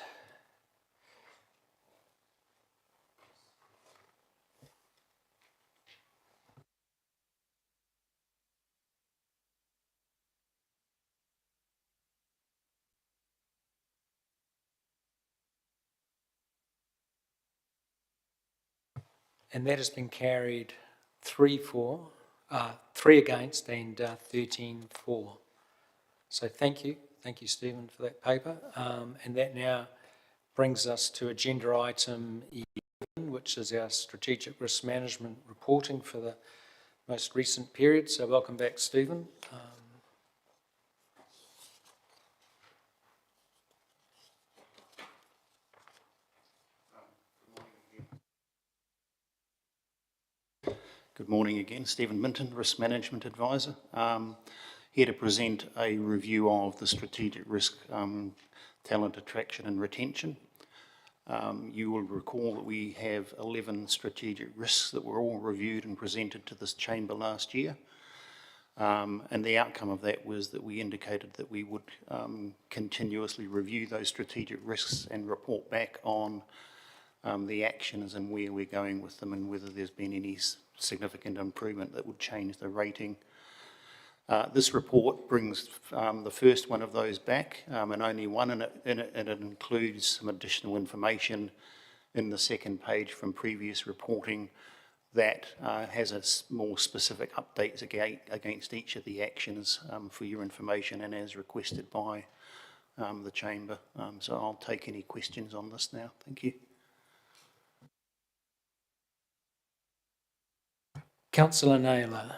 And that has been carried 3 against and 13 for. So thank you, Stephen, for that paper. And that now brings us to agenda item 11, which is our strategic risk management reporting for the most recent period. So welcome back, Stephen. Good morning again, Stephen Minton, Risk Management Advisor. Here to present a review of the strategic risk talent attraction and retention. You will recall that we have 11 strategic risks that were all reviewed and presented to this chamber last year. And the outcome of that was that we indicated that we would continuously review those strategic risks and report back on the actions and where we're going with them and whether there's been any significant improvement that would change the rating. This report brings the first one of those back, and only one, and it includes some additional information in the second page from previous reporting that has a more specific updates against each of the actions for your information and as requested by the chamber. So I'll take any questions on this now. Thank you. Councillor Naylor.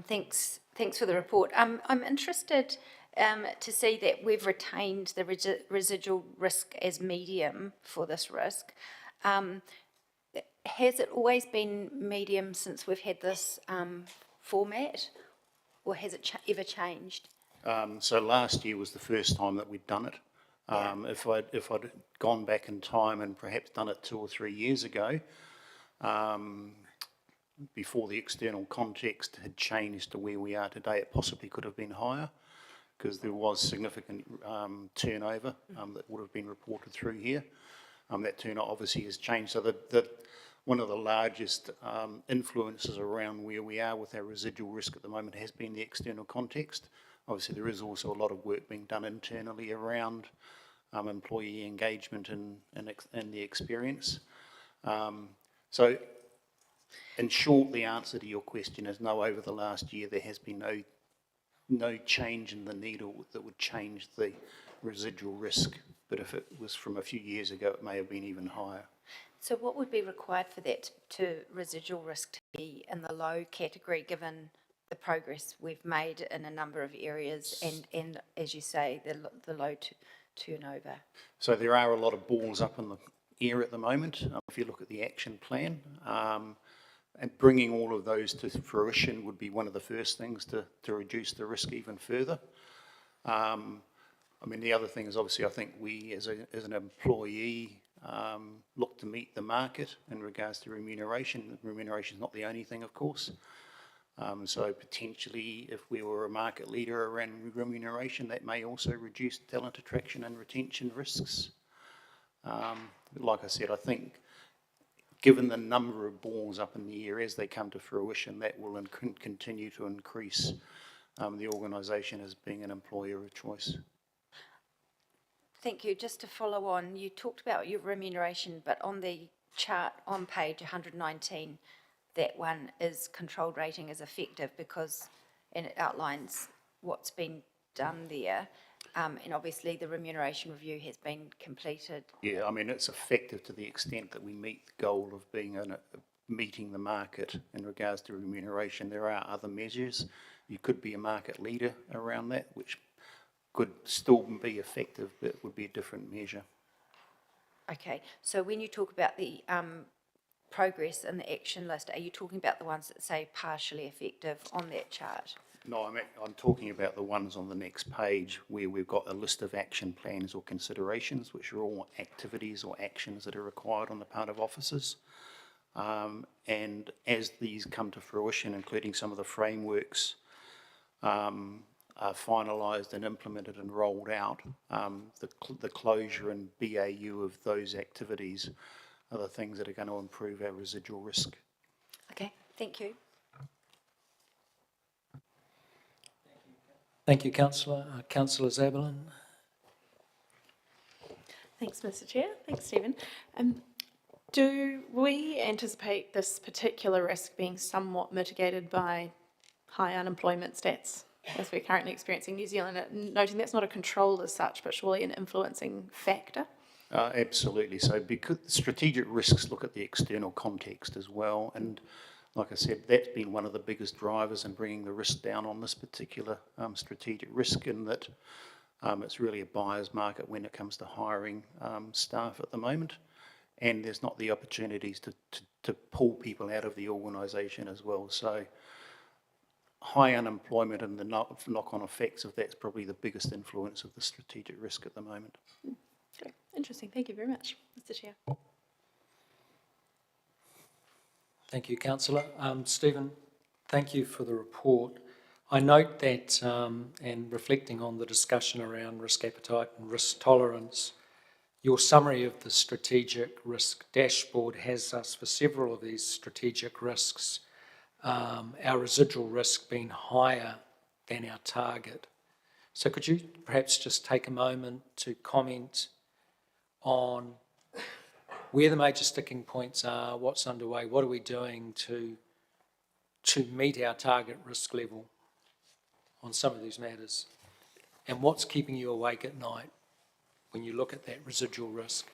Thanks for the report. I'm interested to see that we've retained the residual risk as medium for this risk. Has it always been medium since we've had this format, or has it ever changed? So last year was the first time that we'd done it. If I'd gone back in time and perhaps done it 2 or 3 years ago, before the external context had changed to where we are today, it possibly could have been higher, because there was significant turnover that would have been reported through here. That turnover obviously has changed, so that one of the largest influences around where we are with our residual risk at the moment has been the external context. Obviously, there is also a lot of work being done internally around employee engagement and the experience. So, in short, the answer to your question is no. Over the last year, there has been no change in the needle that would change the residual risk. But if it was from a few years ago, it may have been even higher. So what would be required for that residual risk to be in the low category, given the progress we've made in a number of areas and as you say, the low turnover? So there are a lot of balls up in the air at the moment. If you look at the action plan, and bringing all of those to fruition would be one of the first things to reduce the risk even further. I mean, the other thing is obviously I think we as an employee look to meet the market in regards to remuneration. Remuneration is not the only thing, of course. So potentially if we were a market leader around remuneration, that may also reduce talent attraction and retention risks. Like I said, I think given the number of balls up in the air as they come to fruition, that will continue to increase the organisation as being an employer of choice. Thank you. Just to follow on, you talked about your remuneration, but on the chart on page 119, that one is controlled rating as effective and it outlines what's been done there. And obviously the remuneration review has been completed. Yeah, I mean, it's effective to the extent that we meet the goal of meeting the market in regards to remuneration. There are other measures. You could be a market leader around that, which could still be effective, but it would be a different measure. Okay, so when you talk about the progress in the action list, are you talking about the ones that say partially effective on that chart? No, I'm talking about the ones on the next page where we've got a list of action plans or considerations, which are all activities or actions that are required on the part of officers. And as these come to fruition, including some of the frameworks are finalised and implemented and rolled out, the closure and BAU of those activities are the things that are going to improve our residual risk. Okay, thank you. Thank you, Councillor. Councillor Zabelin. Thanks, Mr. Chair. Thanks, Stephen. Do we anticipate this particular risk being somewhat mitigated by high unemployment stats as we're currently experiencing in New Zealand? Noting that's not a control as such, but surely an influencing factor? Absolutely. So because strategic risks look at the external context as well, and like I said, that's been one of the biggest drivers in bringing the risk down on this particular strategic risk, in that it's really a buyer's market when it comes to hiring staff at the moment, and there's not the opportunities to pull people out of the organisation as well. So high unemployment and the knock-on effects of that's probably the biggest influence of the strategic risk at the moment. Okay, interesting. Thank you very much, Mr. Chair. Thank you, Councillor. Stephen, thank you for the report. I note that, and reflecting on the discussion around risk appetite and risk tolerance, your summary of the strategic risk dashboard has us for several of these strategic risks, our residual risk being higher than our target. So could you perhaps just take a moment to comment on where the major sticking points are, what's underway, what are we doing to meet our target risk level on some of these matters, and what's keeping you awake at night when you look at that residual risk?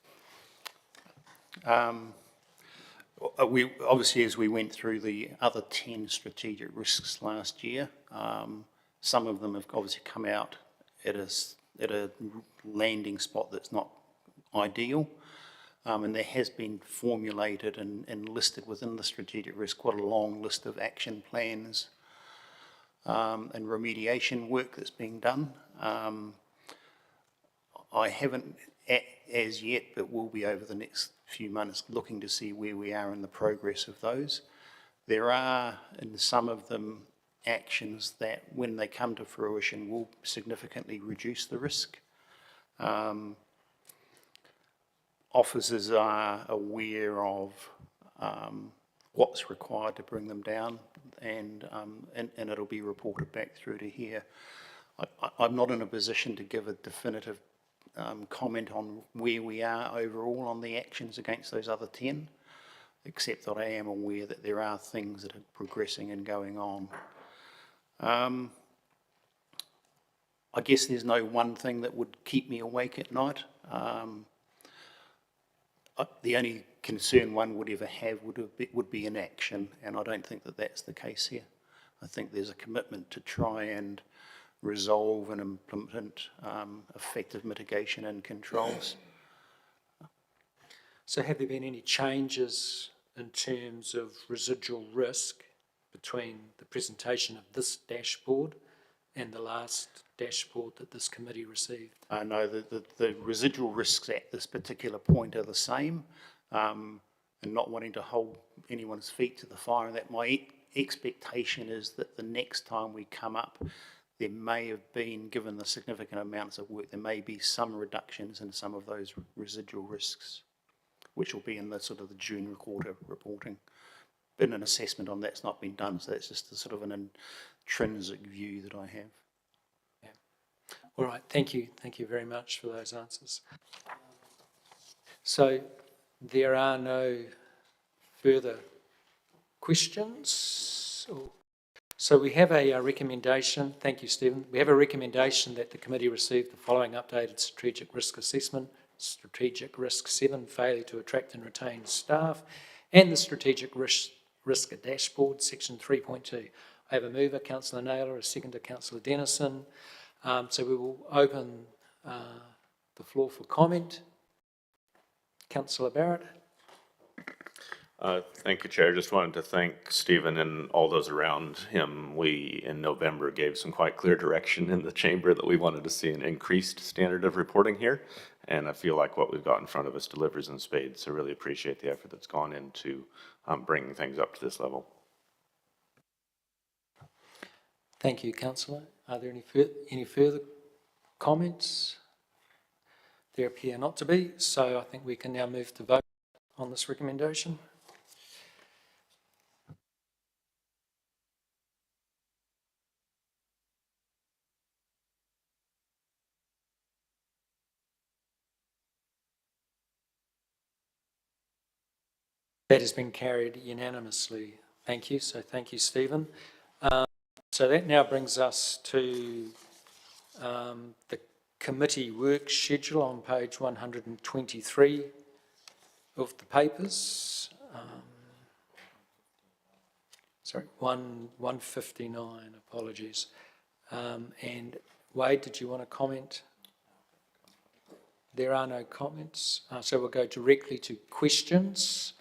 We obviously, as we went through the other 10 strategic risks last year, some of them have obviously come out at a landing spot that's not ideal. And there has been formulated and listed within the strategic risk quite a long list of action plans and remediation work that's being done. I haven't as yet, but will be over the next few months, looking to see where we are in the progress of those. There are, in some of them, actions that, when they come to fruition, will significantly reduce the risk. Officers are aware of what's required to bring them down, and it'll be reported back through to here. I'm not in a position to give a definitive comment on where we are overall on the actions against those other 10, except that I am aware that there are things that are progressing and going on. I guess there's no one thing that would keep me awake at night. The only concern one would ever have would be inaction, and I don't think that that's the case here. I think there's a commitment to try and resolve and implement effective mitigation and controls. So have there been any changes in terms of residual risk between the presentation of this dashboard and the last dashboard that this committee received? No, the residual risks at this particular point are the same, and not wanting to hold anyone's feet to the fire, and that my expectation is that the next time we come up, there may have been, given the significant amounts of work, there may be some reductions in some of those residual risks, which will be in the sort of the June quarter reporting. But an assessment on that's not been done, so that's just a sort of an intrinsic view that I have. Yeah. All right, thank you. Thank you very much for those answers. So there are no further questions? So we have a recommendation. Thank you, Stephen. We have a recommendation that the committee receive the following updated strategic risk assessment: Strategic Risk 7, failure to attract and retain staff, and the Strategic Risk Dashboard, section 3.2. I have a mover, Councillor Naylor, a seconder, Councillor Dennison. So we will open the floor for comment. Councillor Barrett. Thank you, Chair. Just wanted to thank Stephen and all those around him. We, in November, gave some quite clear direction in the chamber that we wanted to see an increased standard of reporting here. And I feel like what we've got in front of us delivers in spades. So really appreciate the effort that's gone into bringing things up to this level. Thank you, Councillor. Are there any further comments? There appear not to be, so I think we can now move to vote on this recommendation. That has been carried unanimously. Thank you. So thank you, Stephen. So that now brings us to the committee work schedule on page 123 of the papers. Sorry, 159, apologies. And Wade, did you want to comment? There are no comments, so we'll go directly to questions.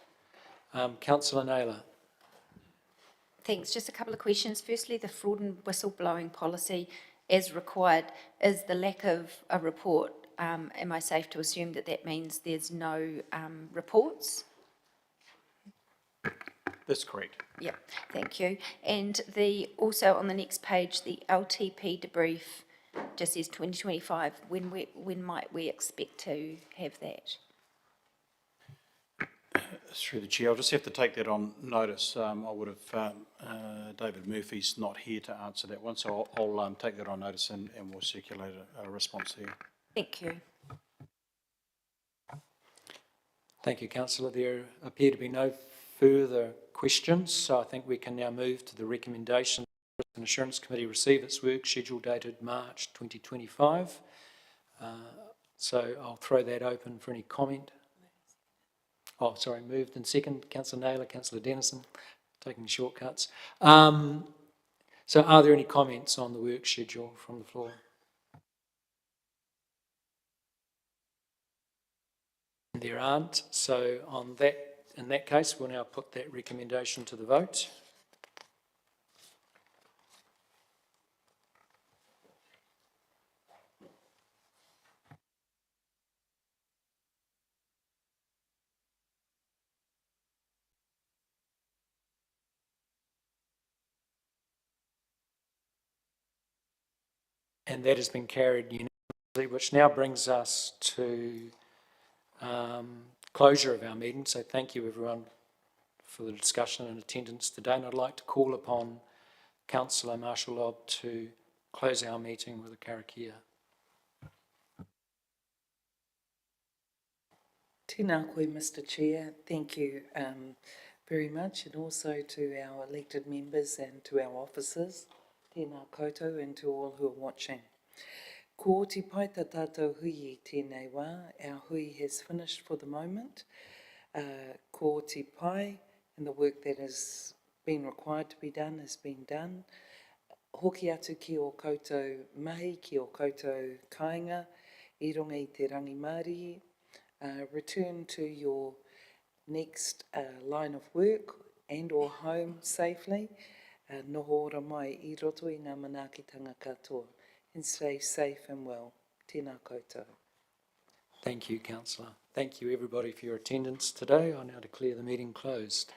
Councillor Naylor. Thanks. Just a couple of questions. Firstly, the fraud and whistleblowing policy as required. Is the lack of a report, am I safe to assume that that means there's no reports? That's correct. Yeah, thank you. And also on the next page, the LTP debrief just says 2025. When might we expect to have that? Through the Chair, I'll just have to take that on notice. I would have, David Murphy's not here to answer that one, so I'll take that on notice and we'll circulate a response here. Thank you. Thank you, Councillor. There appear to be no further questions, so I think we can now move to the recommendation. The Risk and Assurance Committee receive its work schedule dated March 2025. So I'll throw that open for any comment. Oh, sorry, moved and second. Councillor Naylor, Councillor Dennison, taking shortcuts. So are there any comments on the work schedule from the floor? There aren't. So in that case, we'll now put that recommendation to the vote. And that has been carried unanimously, which now brings us to closure of our meeting. So thank you everyone for the discussion and attendance today. And I'd like to call upon Councillor Marshall Lobb to close our meeting with a karakia. Tēnā koe, Mr Chair. Thank you very much, and also to our elected members and to our officers. Tēnā koutou, and to all who are watching. Ko te pai tā tātou hui I tēnei wā. Our hui has finished for the moment. Ko te pai, and the work that has been required to be done has been done. Hoki atu ki o koutou mahi, ki o koutou kāinga, I runga I te rangi Māori. Return to your next line of work and or home safely. Noho ora mai I roto I ngā manaakitanga katoa. And stay safe and well. Tēnā koutou. Thank you, Councillor. Thank you everybody for your attendance today. I now declare the meeting closed.